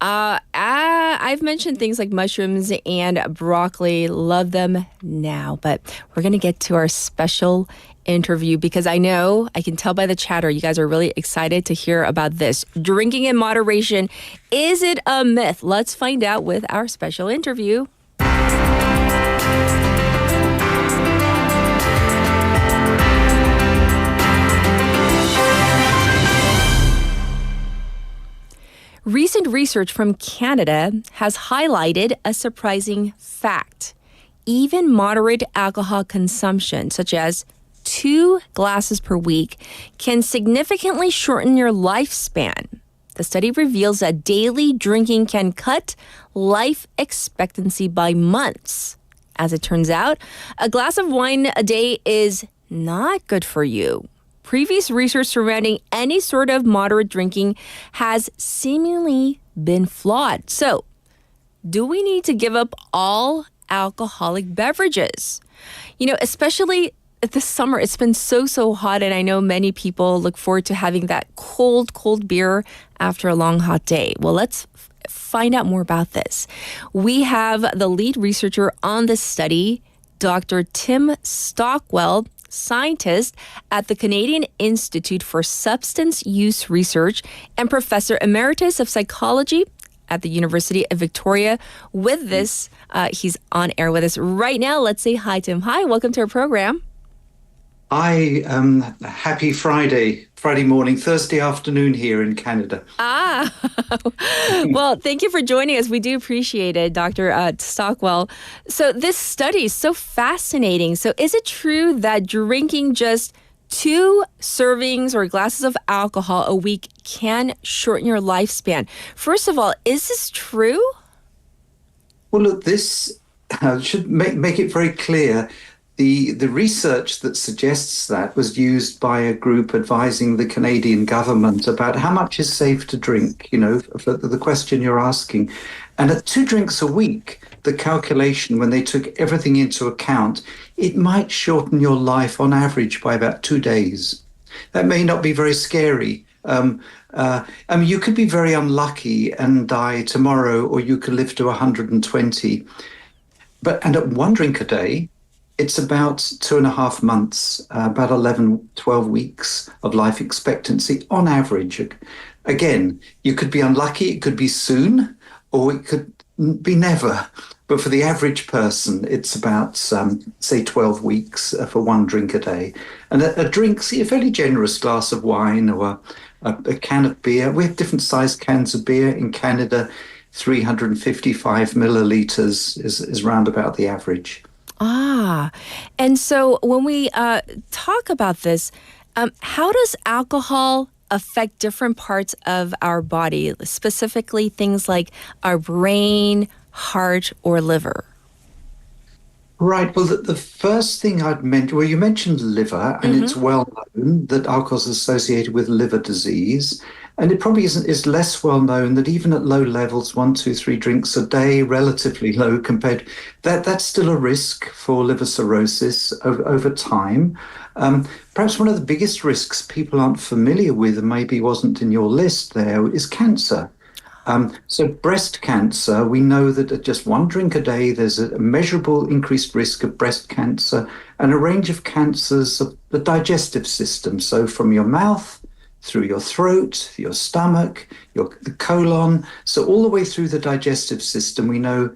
I've mentioned things like mushrooms and broccoli. Love them now. But we're going to get to our special interview because I can tell by the chatter, you guys are really excited to hear about this. Drinking in moderation, is it a myth? Let's find out with our special interview. Recent research from Canada has highlighted a surprising fact. Even moderate alcohol consumption, such as 2 glasses per week, can significantly shorten your lifespan. The study reveals that daily drinking can cut life expectancy by months. As it turns out, a glass of wine a day is not good for you. Previous research surrounding any sort of moderate drinking has seemingly been flawed. So, do we need to give up all alcoholic beverages? Especially this summer, it's been so hot, and I know many people look forward to having that cold beer after a long, hot day. Well, let's find out more about this. We have the lead researcher on this study, Dr. Tim Stockwell, scientist at the Canadian Institute for Substance Use Research and Professor Emeritus of Psychology at the University of Victoria. With this, he's on air with us right now. Let's say hi to him. Hi, welcome to our program. Hi, happy Friday morning, Thursday afternoon here in Canada. Well, thank you for joining us. We do appreciate it, Dr. Stockwell. So this study is so fascinating. So is it true that drinking just 2 servings or glasses of alcohol a week can shorten your lifespan? First of all, is this true? Well, look, this should make it very clear. The research that suggests that was used by a group advising the Canadian government about how much is safe to drink, for the question you're asking. And at 2 drinks a week, the calculation, when they took everything into account, it might shorten your life on average by about 2 days. That may not be very scary. You could be very unlucky and die tomorrow, or you could live to 120. And at 1 drink a day, it's about 2.5 months, about 11, 12 weeks of life expectancy on average. Again, you could be unlucky, it could be soon, or it could be never. But for the average person, it's about, say, 12 weeks for 1 drink a day. And a drink, a fairly generous glass of wine or a can of beer. We have different sized cans of beer in Canada. 355 milliliters is round about the average. And so when we talk about this, how does alcohol affect different parts of our body, specifically things like our brain, heart, or liver? Right. Well, the first thing I'd mention, well, you mentioned liver, and it's well known that alcohol is associated with liver disease. And it probably is less well known that even at low levels, 1, 2, 3 drinks a day, relatively low compared, that's still a risk for liver cirrhosis over time. Perhaps one of the biggest risks people aren't familiar with, and maybe wasn't in your list there, is cancer. So breast cancer, we know that at just 1 drink a day, there's a measurable increased risk of breast cancer and a range of cancers of the digestive system. So from your mouth, through your throat, your stomach, the colon. So all the way through the digestive system, we know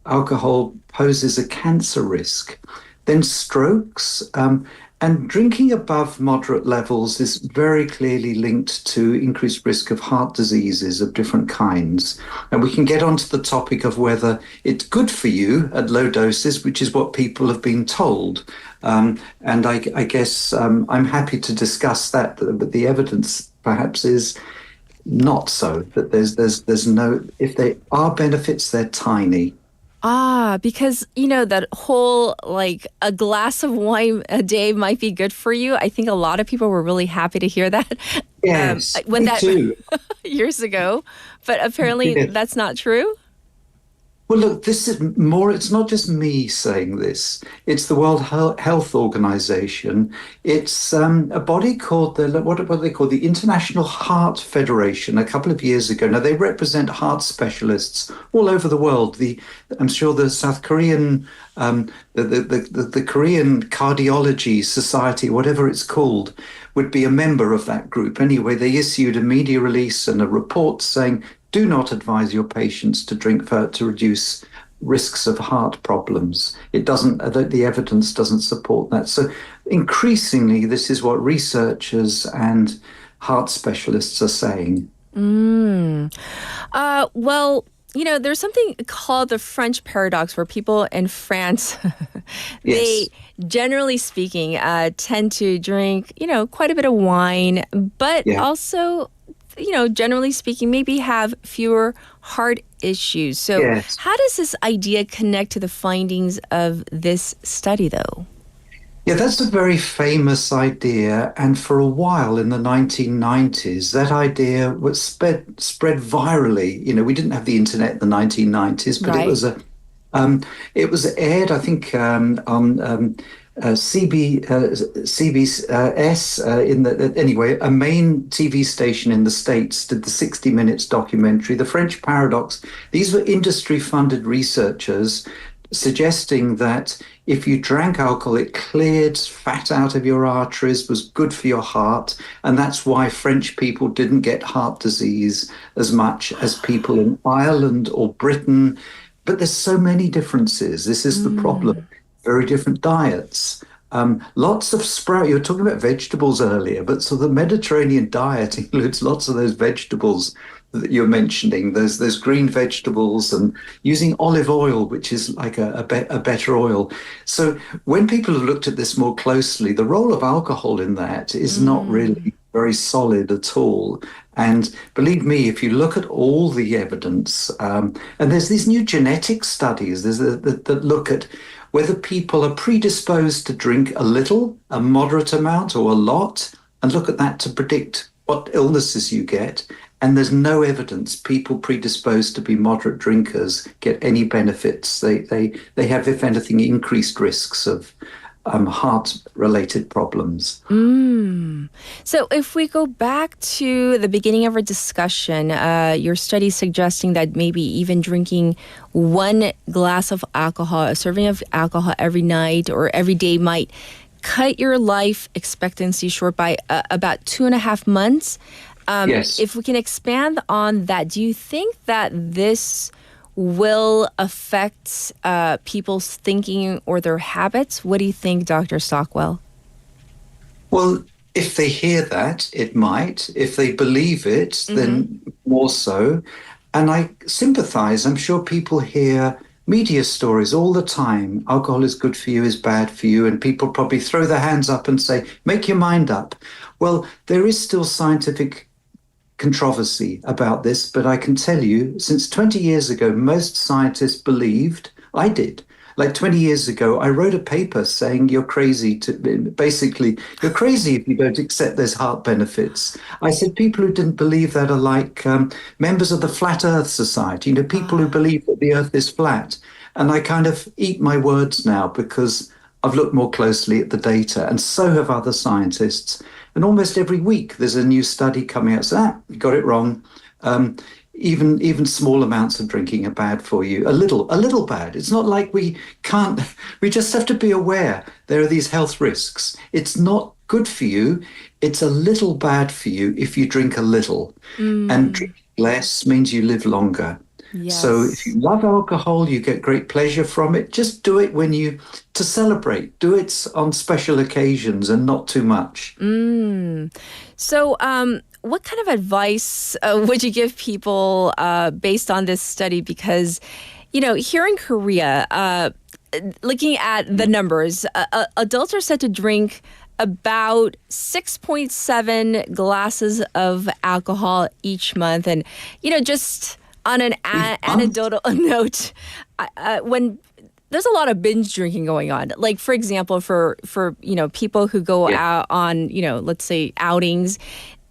alcohol poses a cancer risk. Then strokes, and drinking above moderate levels is very clearly linked to increased risk of heart diseases of different kinds. And we can get onto the topic of whether it's good for you at low doses, which is what people have been told. And I guess I'm happy to discuss that, but the evidence perhaps is not so, that there's no, if there are benefits, they're tiny. Because, that whole, a glass of wine a day might be good for you. I think a lot of people were really happy to hear that. Yes, me too. Years ago. But apparently that's not true. Well, look, this is more, it's not just me saying this. It's the World Health Organization. It's a body called what are they called? The International Heart Federation a couple of years ago. Now, they represent heart specialists all over the world. I'm sure the South Korean, the Korean Cardiology Society, whatever it's called, would be a member of that group. Anyway, they issued a media release and a report saying, do not advise your patients to drink to reduce risks of heart problems. It doesn't, the evidence doesn't support that. So increasingly, this is what researchers and heart specialists are saying. Well, there's something called the French paradox where people in France, they, generally speaking, tend to drink, quite a bit of wine, but also, generally speaking, maybe have fewer heart issues. So how does this idea connect to the findings of this study, though? Yeah, that's a very famous idea. And for a while in the 1990s, that idea was spread virally. We didn't have the internet in the 1990s, but it was aired, I think, on CBS anyway, a main TV station in the States did the 60 Minutes documentary, The French Paradox. These were industry-funded researchers suggesting that if you drank alcohol, it cleared fat out of your arteries, was good for your heart, and that's why French people didn't get heart disease as much as people in Ireland or Britain. But there's so many differences. This is the problem. Very different diets. Lots of you were talking about vegetables earlier, but so the Mediterranean diet includes lots of those vegetables that you're mentioning. There's green vegetables and using olive oil, which is like a better oil. So when people have looked at this more closely, the role of alcohol in that is not really very solid at all. And believe me, if you look at all the evidence, and there's these new genetic studies that look at whether people are predisposed to drink a little, a moderate amount, or a lot, and look at that to predict what illnesses you get. And there's no evidence people predisposed to be moderate drinkers get any benefits. They have, if anything, increased risks of heart-related problems. So if we go back to the beginning of our discussion, your study suggesting that maybe even drinking 1 glass of alcohol, a serving of alcohol every night or every day might cut your life expectancy short by about 2.5 months. If we can expand on that, do you think that this will affect people's thinking or their habits? What do you think, Dr. Stockwell? Well, if they hear that, it might. If they believe it, then more so. And I sympathize. I'm sure people hear media stories all the time. Alcohol is good for you, is bad for you. And people probably throw their hands up and say, make your mind up. Well, there is still scientific controversy about this, but I can tell you, since 20 years ago, most scientists believed, I did, Like 20 years ago, I wrote a paper saying you're crazy you're crazy if you don't accept there's heart benefits. I said people who didn't believe that are like members of the Flat Earth Society, people who believe that the Earth is flat. And I kind of eat my words now because I've looked more closely at the data, and so have other scientists. And almost every week there's a new study coming out. So, you got it wrong. Even small amounts of drinking are bad for you. A little bad. It's not like we just have to be aware there are these health risks. It's not good for you. It's a little bad for you if you drink a little. And drinking less means you live longer. Yes. So if you love alcohol, you get great pleasure from it. Just do it to celebrate. Do it on special occasions and not too much. So, what kind of advice would you give people based on this study? Because, here in Korea, looking at the numbers, adults are said to drink about 6.7 glasses of alcohol each month. And, just on an anecdotal note, when there's a lot of binge drinking going on. Like, for example, for people who go out on, let's say outings,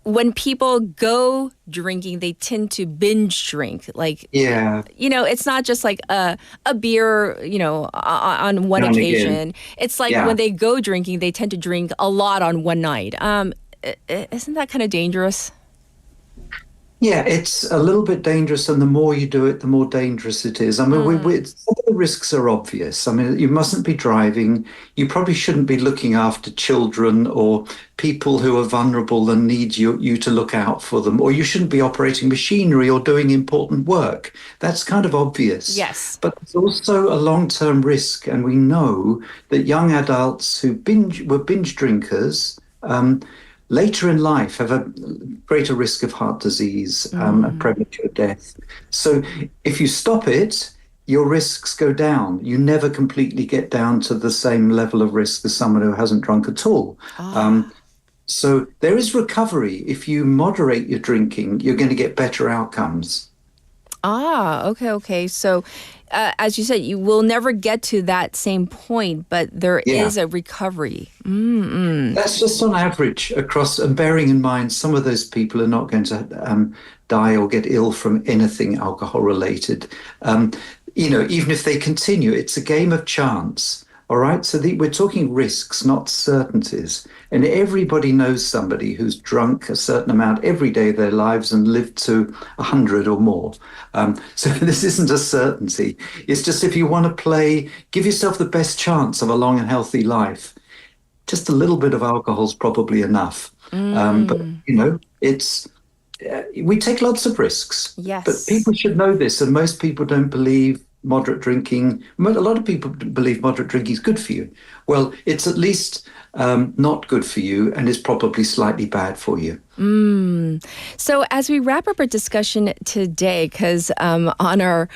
when people go drinking, they tend to binge drink. Like, it's not just like a beer, on one occasion. It's like when they go drinking, they tend to drink a lot on one night. Isn't that kind of dangerous? Yeah, it's a little bit dangerous, and the more you do it, the more dangerous it is. I mean, some of the risks are obvious. I mean, you mustn't be driving. You probably shouldn't be looking after children or people who are vulnerable and need you to look out for them. Or you shouldn't be operating machinery or doing important work. That's kind of obvious. Yes. But there's also a long-term risk, and we know that young adults who were binge drinkers later in life have a greater risk of heart disease and premature death. So if you stop it, your risks go down. You never completely get down to the same level of risk as someone who hasn't drunk at all. So there is recovery. If you moderate your drinking, you're going to get better outcomes. Okay. So, as you said, you will never get to that same point, but there is a recovery. That's just on average across, and bearing in mind some of those people are not going to die or get ill from anything alcohol related. Even if they continue, it's a game of chance. All right, so we're talking risks, not certainties. And everybody knows somebody who's drunk a certain amount every day of their lives and lived to 100 or more. So this isn't a certainty. It's just if you want to play, give yourself the best chance of a long and healthy life. Just a little bit of alcohol is probably enough. But, we take lots of risks. Yes. But people should know this, and most people don't believe moderate drinking. A lot of people believe moderate drinking is good for you. Well, it's at least not good for you, and is probably slightly bad for you. So as we wrap up our discussion today, because on our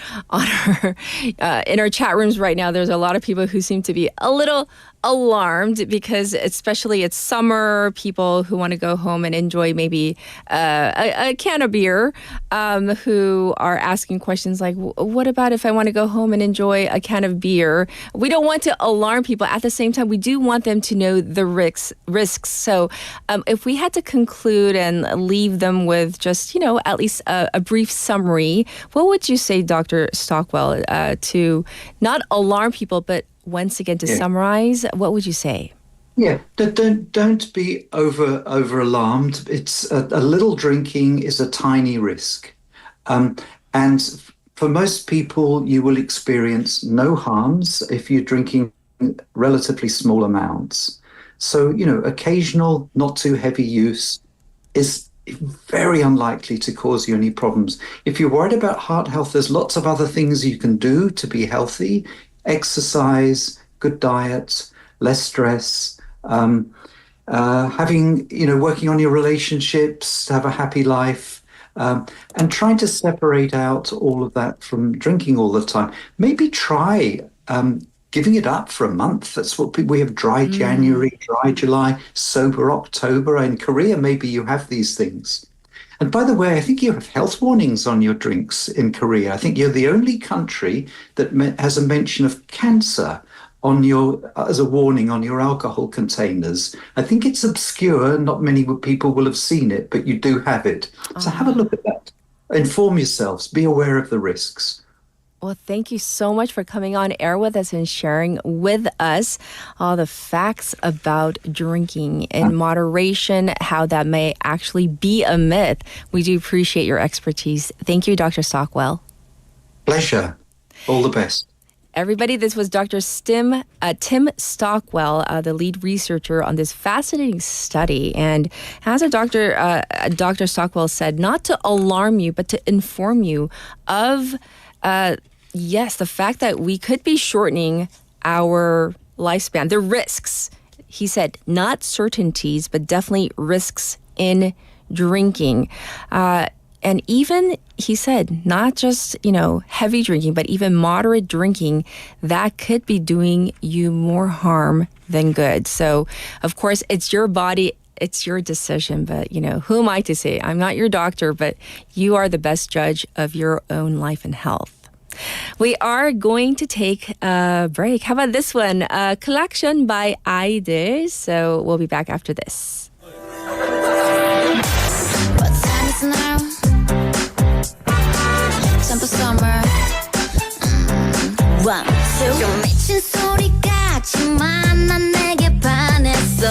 in our chat rooms right now, there's a lot of people who seem to be a little alarmed because especially it's summer, people who want to go home and enjoy maybe a can of beer, who are asking questions like, what about if I want to go home and enjoy a can of beer? We don't want to alarm people. At the same time, we do want them to know the risks. So if we had to conclude and leave them with just, at least a brief summary, what would you say, Dr. Stockwell, to not alarm people, but once again to summarize, what would you say? Yeah, don't be over alarmed. It's a little drinking is a tiny risk, and for most people, you will experience no harms if you're drinking relatively small amounts. So occasional, not too heavy use is very unlikely to cause you any problems. If you're worried about heart health, there's lots of other things you can do to be healthy. Exercise, good diet, less stress, working on your relationships, to have a happy life, and trying to separate out all of that from drinking all the time. Maybe try giving it up for a month. That's what we have: dry January, dry July, sober October. In Korea, maybe you have these things. And by the way, I think you have health warnings on your drinks in Korea. I think you're the only country that has a mention of cancer on as a warning on your alcohol containers. I think it's obscure. Not many people will have seen it, but you do have it. So have a look at that. Inform yourselves. Be aware of the risks. Well, thank you so much for coming on air with us and sharing with us all the facts about drinking in moderation, how that may actually be a myth. We do appreciate your expertise. Thank you, Dr. Stockwell. Pleasure. All the best. Everybody, this was Dr. Tim Stockwell, the lead researcher on this fascinating study. And as Dr. Stockwell said, not to alarm you, but to inform you of yes, the fact that we could be shortening our lifespan, the risks. He said not certainties, but definitely risks in drinking. And even, he said, not just, heavy drinking, but even moderate drinking, that could be doing you more harm than good. So, of course, it's your body, it's your decision, but, who am I to say? I'm not your doctor, but you are the best judge of your own life and health. We are going to take a break. How about this one? A collection by Idols. So we'll be back after this. What time is it now? Time for summer. 1, 2. 좀 미친 소리 같지만 난 내게 반했어.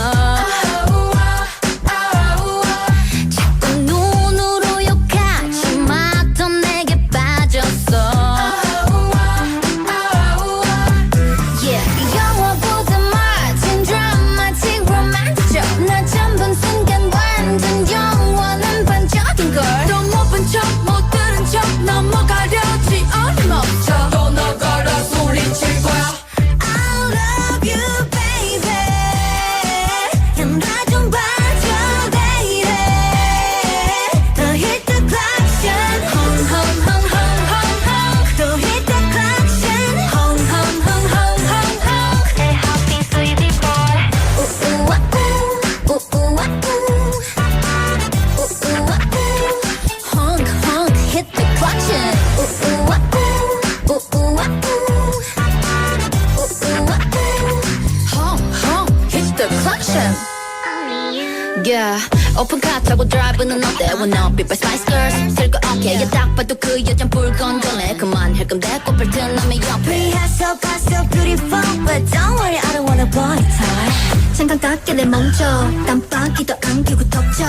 Yeah, 오픈 카 타고 드라이브는 어때? Wanna be by Spice Girls? 쓸거 okay. 딱 봐도 그 여잔 불건전해. 그만할 건데 꽃을 튼 남의 옆에. We have so far so beautiful, but don't worry, I don't wanna body tie. 생각답게 내 멈춰. 땀방귀도 안기고 덮쳐.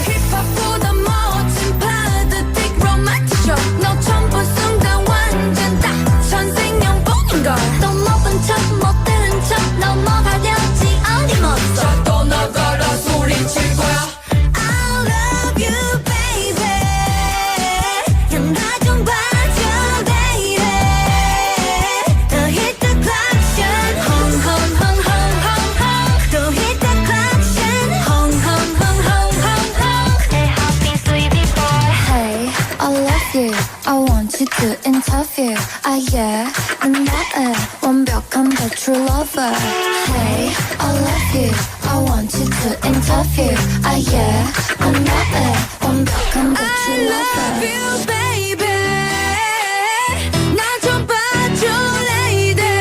힙합보다 멋진 pathetic romantic show. 너 처음 본 순간 완전 딱 천생연분인걸. 또 못 본 척 못 들은 척 넘어가려지 어림없어. 떠나가라 소리칠 거야. I love you, baby. 그냥 나 좀 봐줘, baby. 더 hit the collection. Hung, hung, hung, hung, hung, hung. 또 hit the collection. Hung, hung, hung, hung, hung, hung. Hey, happy sweetie boy. Hey, I love you. I want you to interview. Ah, yeah. 난 너의 완벽한 the true lover. Hey, I love you. I want you to interview. Ah, yeah. 난 너의 완벽한 the true lover. I love you, baby. 나 좀 봐줘, lady.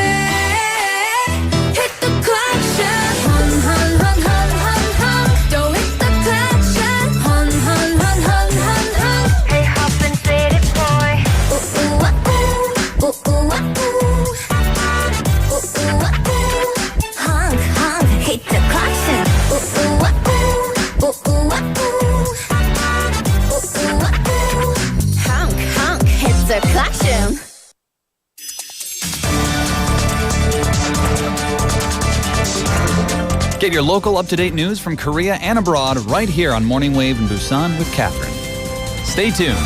Hit the collection. Hun, hun, hun, hun, hun, hun. Don't hit the collection. Hun, hun, hun, hun, hun, hun. Hey, hoppin' city boy. Ooh, ooh, ah, ooh. Ooh, ooh, ah, ooh. Ooh, ooh, ah, ooh. Hung, hung, hit the collection. Ooh, ooh, ah, ooh. Ooh, ooh, ah, ooh. Ooh, ooh, ah, ooh. Hung, hung, hit the collection. Get your local up-to-date news from Korea and abroad right here on Morning Wave in Busan with Catherine. Stay tuned.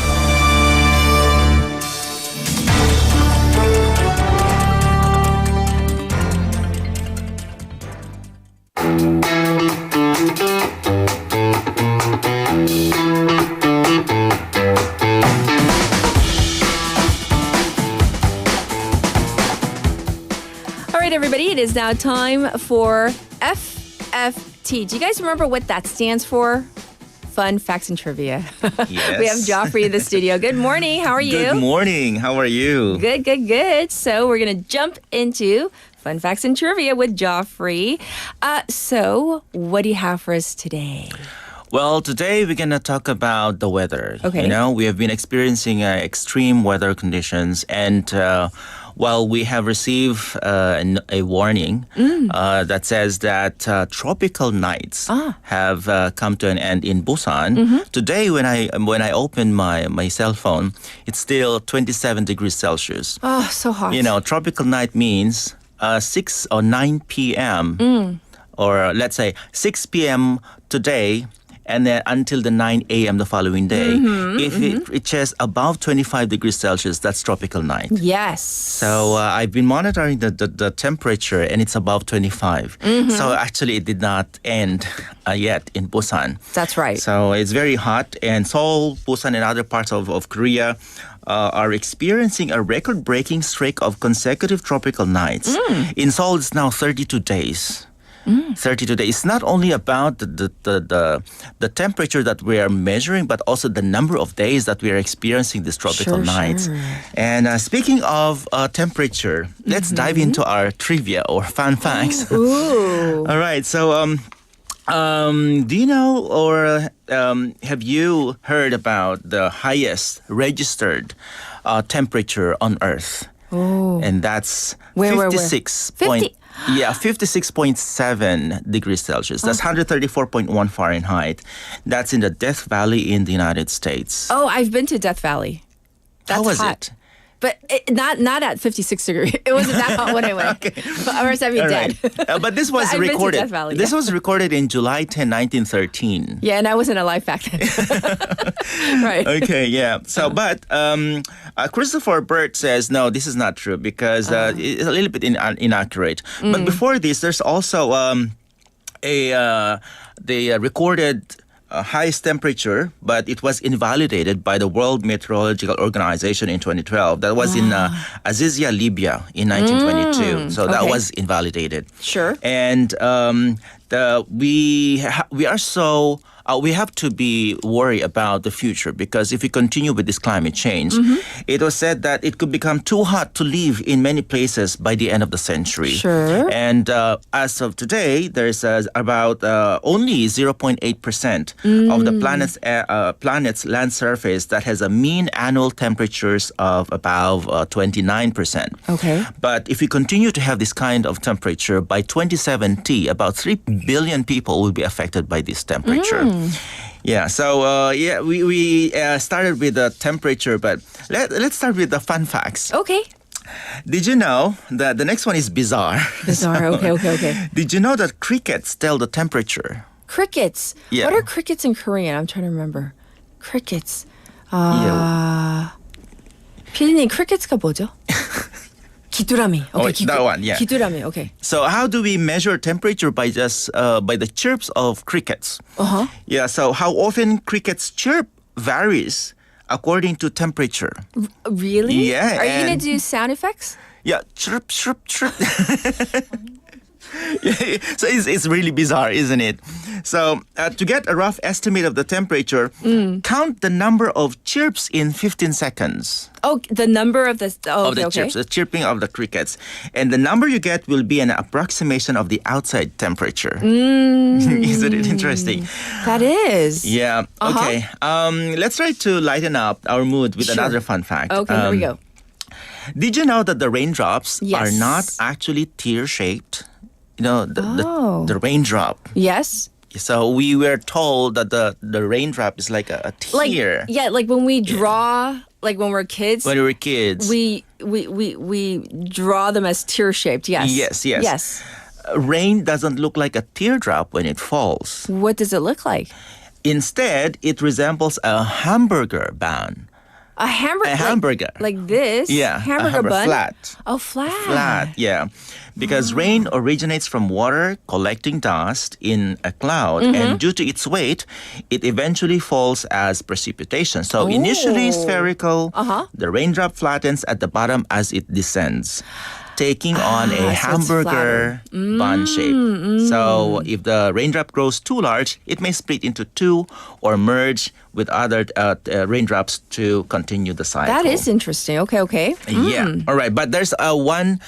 All right, everybody, it is now time for FFT. Do you guys remember what that stands for? fun facts and trivia. Yes. We have Joffrey in the studio. Good morning. How are you? Good morning. How are you? Good, good, good. So we're going to jump into fun facts and trivia with Joffrey. So what do you have for us today? Well, today we're going to talk about the weather. Okay. You know, we have been experiencing extreme weather conditions, and well, we have received a warning that says that tropical nights have come to an end in Busan. Today, when I opened my cell phone, it's still 27 degrees Celsius. Oh, so hot. You know, tropical night means 6 or 9 p.m. Or let's say 6 p.m. today, and then until the 9 a.m. the following day. If it reaches above 25 degrees Celsius, that's tropical night. Yes. So I've been monitoring the temperature, and it's above 25. So actually, it did not end yet in Busan. That's right. So it's very hot, and Seoul, Busan, and other parts of Korea are experiencing a record-breaking streak of consecutive tropical nights. In Seoul, it's now 32 days. 32 days. It's not only about the temperature that we are measuring, but also the number of days that we are experiencing these tropical nights. Sure. And speaking of temperature, let's dive into our trivia or fun facts. Ooh. All right. So, do you know or have you heard about the highest registered temperature on Earth? Oh. And that's Where? 56. 56.7 degrees Celsius. That's 134.1 Fahrenheit. That's in the Death Valley in the United States. Oh, I've been to Death Valley. That's How was hot. it? But not at 56 degrees. It wasn't that hot when I went. Or else I'd be All dead. right. But this was I've been to recorded. Death Valley, This yeah. was recorded in July 10, 1913. Yeah, and I wasn't alive back then. Right. Okay, yeah. So, but Christopher Burt says, no, this is not true because it's a little bit inaccurate. But before this, there's also they recorded highest temperature, but it was invalidated by the World Meteorological Organization in 2012. That was in Azizia, Libya in 1922. So that was invalidated. Sure. And we are so... we have to be worried about the future because if we continue with this climate change, it was said that it could become too hot to live in many places by the end of the century. Sure. And as of today, there's about only 0.8% of the planet's land surface that has a mean annual temperatures of about 29%. Okay. But if we continue to have this kind of temperature, by 2070, about 3 billion people will be affected by this temperature. Yeah, so we started with the temperature, but let's start with the fun facts. Okay. Did you know that the next one is bizarre? Bizarre. Okay. Did you know that crickets tell the temperature? Crickets. Yeah. What are crickets in Korean? I'm trying to remember. Crickets. 피디님, crickets가 뭐죠? 귀뚜라미. Okay, that one, yeah. 귀뚜라미. Okay. So how do we measure temperature by just by the chirps of crickets? Yeah. So how often crickets chirp varies according to temperature. Really? Yeah. Are you gonna do sound effects? Yeah. Chirp, chirp, chirp. So it's really bizarre, isn't it? So to get a rough estimate of the temperature, count the number of chirps in 15 seconds. Oh, the number of the chirps, the chirping of the crickets. And the number you get will be an approximation of the outside temperature. Isn't it interesting? That is. Yeah. Okay. Let's try to lighten up our mood with another fun fact. Okay, here we go. Did you know that the raindrops are not actually tear-shaped? You know, the raindrop. Yes. So we were told that the raindrop is like a tear. Like when we draw, like when we're kids. When we were kids. We draw them as tear-shaped, yes. Yes. Rain doesn't look like a teardrop when it falls. What does it look like? Instead, it resembles a hamburger bun. A hamburger. Like this? Yeah. Hamburger bun? Flat. Oh, flat. Flat, yeah. Because rain originates from water collecting dust in a cloud, and due to its weight, it eventually falls as precipitation. So initially spherical, the raindrop flattens at the bottom as it descends. taking on a hamburger bun shape. So if the raindrop grows too large, it may split into two or merge with other raindrops to continue the cycle. That is interesting. Okay. Yeah. All right. But there's one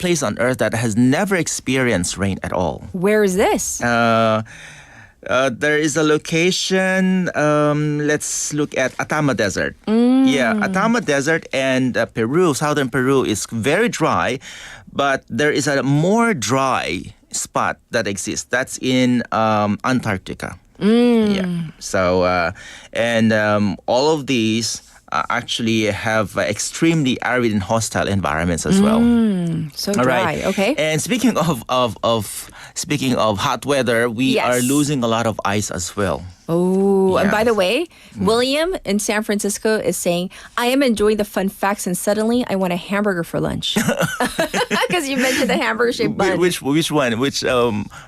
place on Earth that has never experienced rain at all. Where is this? There is a location. Let's look at Atama Desert. Yeah, Atama Desert and Peru, southern Peru, is very dry, but there is a more dry spot that exists. That's in Antarctica. Yeah. So, and all of these actually have extremely arid and hostile environments as well. So dry. Right. Okay. And speaking of hot weather, we are losing a lot of ice as well. Oh, and by the way, William in San Francisco is saying, I am enjoying the fun facts and suddenly I want a hamburger for lunch. Because you mentioned the hamburger-shaped bun. Which one? Which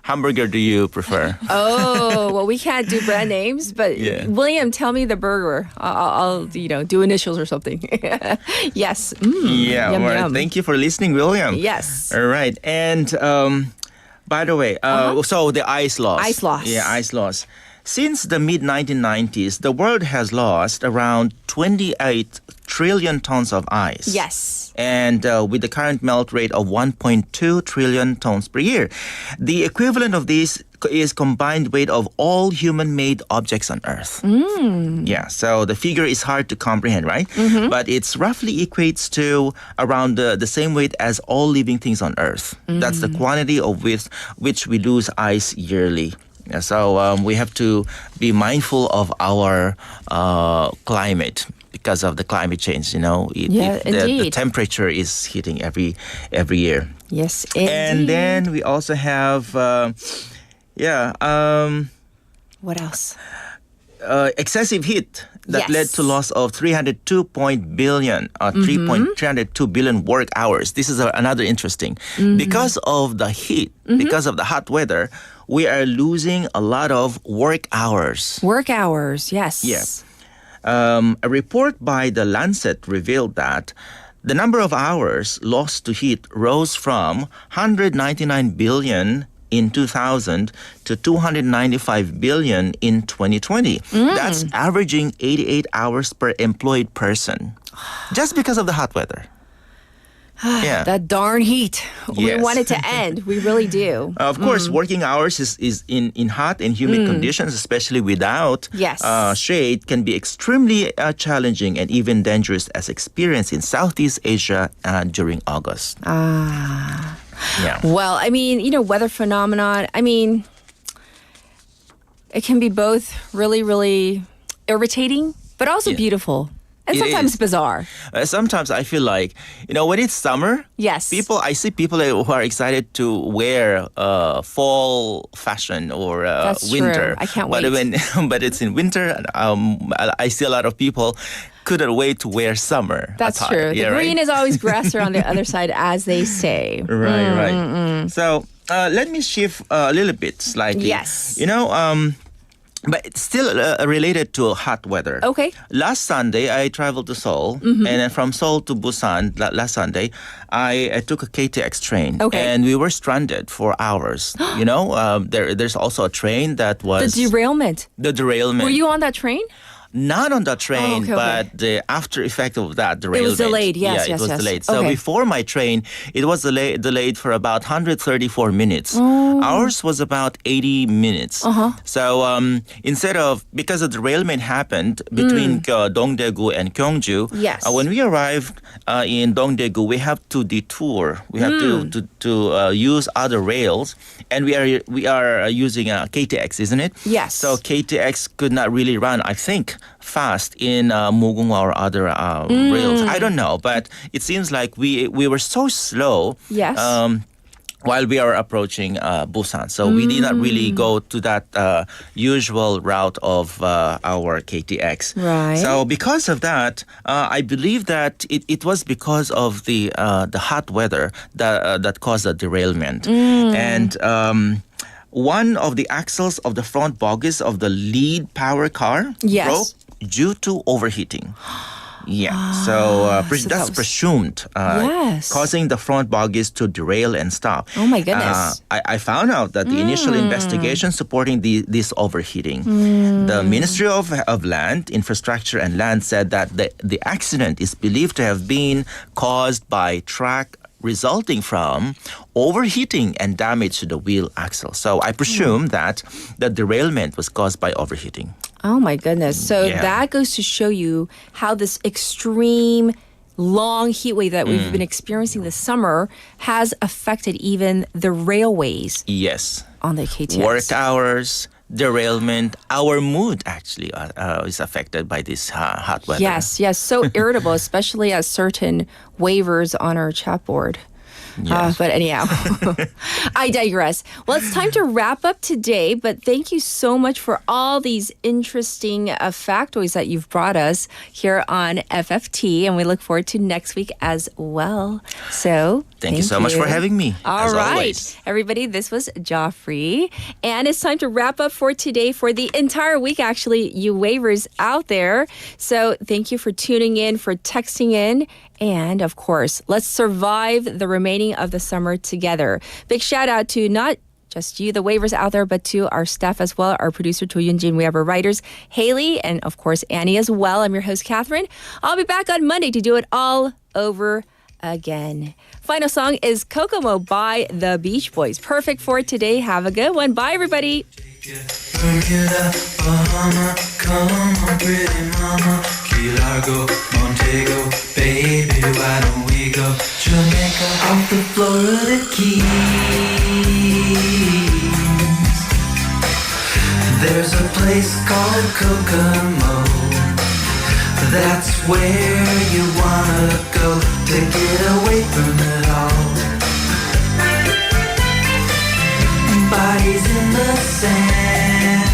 hamburger do you prefer? Oh, well, we can't do brand names, but William, tell me the burger. I'll do initials or something. Yes. Yeah, yum, all right. yum. Thank you for listening, William. Yes. All right. And by the way, so the ice loss. Ice loss. Yeah, ice loss. Since the mid-1990s, the world has lost around 28 trillion tons of ice. Yes. And with the current melt rate of 1.2 trillion tons per year. The equivalent of this is combined weight of all human-made objects on Earth. Yeah, so the figure is hard to comprehend, right? But it's roughly equates to around the same weight as all living things on Earth. That's the quantity of which we lose ice yearly. So we have to be mindful of our climate because of the climate change. The temperature is hitting every year. Yes, indeed. And then we also have, what else? Excessive heat that led to loss of 302 billion work hours. This is another interesting. Because of the heat, because of the hot weather, we are losing a lot of work hours. Work hours, yes. Yes. A report by The Lancet revealed that the number of hours lost to heat rose from 199 billion in 2000 to 295 billion in 2020. That's averaging 88 hours per employed person. Just because of the hot weather. Yeah. That darn heat. We want it to end. We really do. Of course, working hours is in hot and humid conditions, especially without shade, can be extremely challenging and even dangerous as experienced in Southeast Asia during August. Yeah. Well, I mean, weather phenomenon, it can be both really, really irritating, but also beautiful. And sometimes bizarre. Sometimes I feel like, when it's summer, I see people who are excited to wear fall fashion or winter. True. I can't wait. But it's in winter, I see a lot of people couldn't wait to wear summer. That's attire. true. The green is always grasser on the other side, as they say. Right. So let me shift a little bit slightly. Yes. But it's still related to hot weather. Okay. Last Sunday, I traveled to Seoul. And then from Seoul to Busan, last Sunday, I took a KTX train. Okay. And we were stranded for hours. There's also a train that was... The derailment. Were you on that train? Not on the train, but the after effect of that derailment. It was delayed, yes. Yeah, it was delayed. So before my train, it was delayed for about 134 minutes. Ours was about 80 minutes. So because the derailment happened between Dongdaegu and Gyeongju, when we arrived in Dongdaegu, we have to detour. We have to use other rails. And we are using a KTX, isn't it? Yes. So KTX could not really run, I think, fast in Mugunghwa or other rails. I don't know, but it seems like we were so slow. Yes. While we are approaching Busan. So we did not really go to that usual route of our KTX. Right. So because of that, I believe that it was because of the hot weather that caused the derailment. And one of the axles of the front bogies of the lead power car broke due to overheating. Yeah, so that's that was- presumed, Yes. causing the front bogies to derail and stop. Oh my goodness. I found out that the initial investigation supporting this overheating, the Ministry of Land, Infrastructure and Land said that the accident is believed to have been caused by track resulting from overheating and damage to the wheel axle. So I presume that the derailment was caused by overheating. Oh my goodness. So Yeah. that goes to show you how this extreme long heat wave that we've been experiencing this summer has affected even the railways Yes. on the KTX. Work hours, derailment, our mood actually is affected by this hot weather. Yes, so irritable, especially as certain waivers on our chat board. Yes. But anyhow, I digress. Well, it's time to wrap up today, but thank you so much for all these interesting factoids that you've brought us here on FFT, and we look forward to next week as well. So Thank you so much for having me. All as right, always. everybody, this was Joffrey, and it's time to wrap up for today, for the entire week, actually, you waivers out there. So thank you for tuning in, for texting in, and of course, let's survive the remaining of the summer together. Big shout out to not just you, the waivers out there, but to our staff as well, our producer, To Yoon-jin. We have our writers, Haley, and of course, Annie as well. I'm your host, Catherine. I'll be back on Monday to do it all over again. Final song is Kokomo by the Beach Boys. Perfect for today. Have a good one. Bye, everybody. Bermuda, Bahama, come on, pretty mama, Key Largo, Montego, baby, why don't we go Jamaica, off the Florida Keys? There's a place called Kokomo, that's where you wanna go to get away from it all. Bodies in the sand,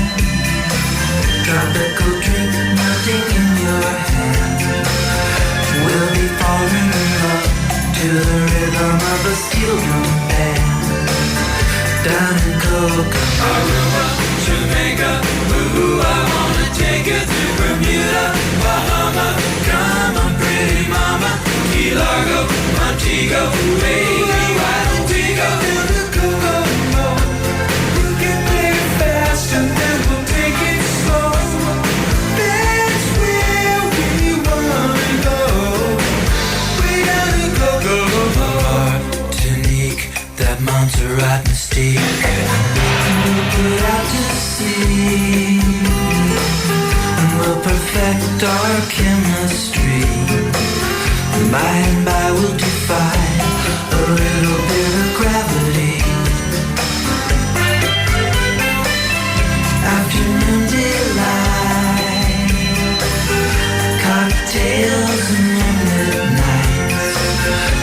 tropical drink melting in your hand. We'll be falling in love to the rhythm of a steel drum band. Down in Kokomo, Aruba, Jamaica, ooh, I wanna take you to Bermuda, Bahama. Come on, pretty mama, Key Largo, Montego, baby, why don't we go to the Kokomo? We'll get there fast and then we'll take it slow. That's where we wanna go. Way down in Kokomo. Martinique, that Montserrat mystique. We'll put out to sea and we'll perfect our chemistry. By and by we'll defy a little bit of gravity. Afternoon delight, cocktails and moonlit nights.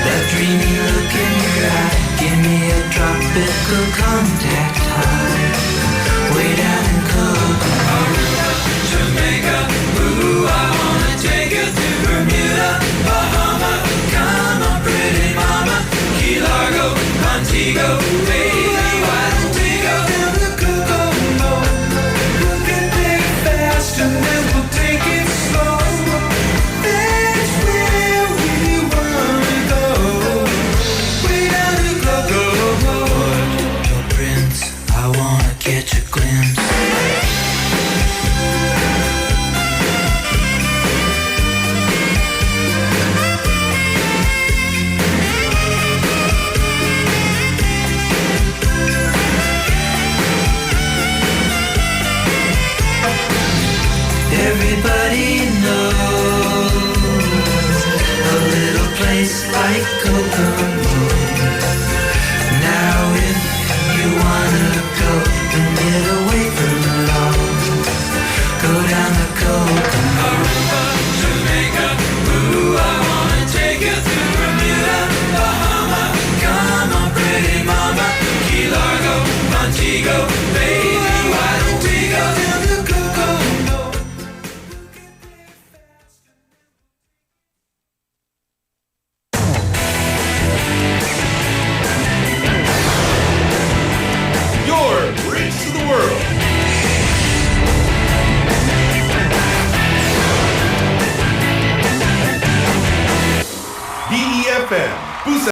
That dreamy look in your eye, give me a tropical contact high. Way down in Kokomo, Jamaica, ooh, I wanna take you to Bermuda, Bahama. Come on, pretty mama, Key Largo, Montego, baby, why don't we go down to Kokomo? We'll get there fast and then we'll take it slow. That's where we wanna go. Way down to Kokomo. Your prince, I wanna catch a glimpse. Everybody knows a little place like Kokomo. Now if you wanna go and get away from it all, go down to Kokomo. Aruba, Jamaica, ooh, I wanna take you to Bermuda, Bahama. Come on, pretty mama, Key Largo, Montego, baby, why don't we go down to Kokomo? befm, Busan.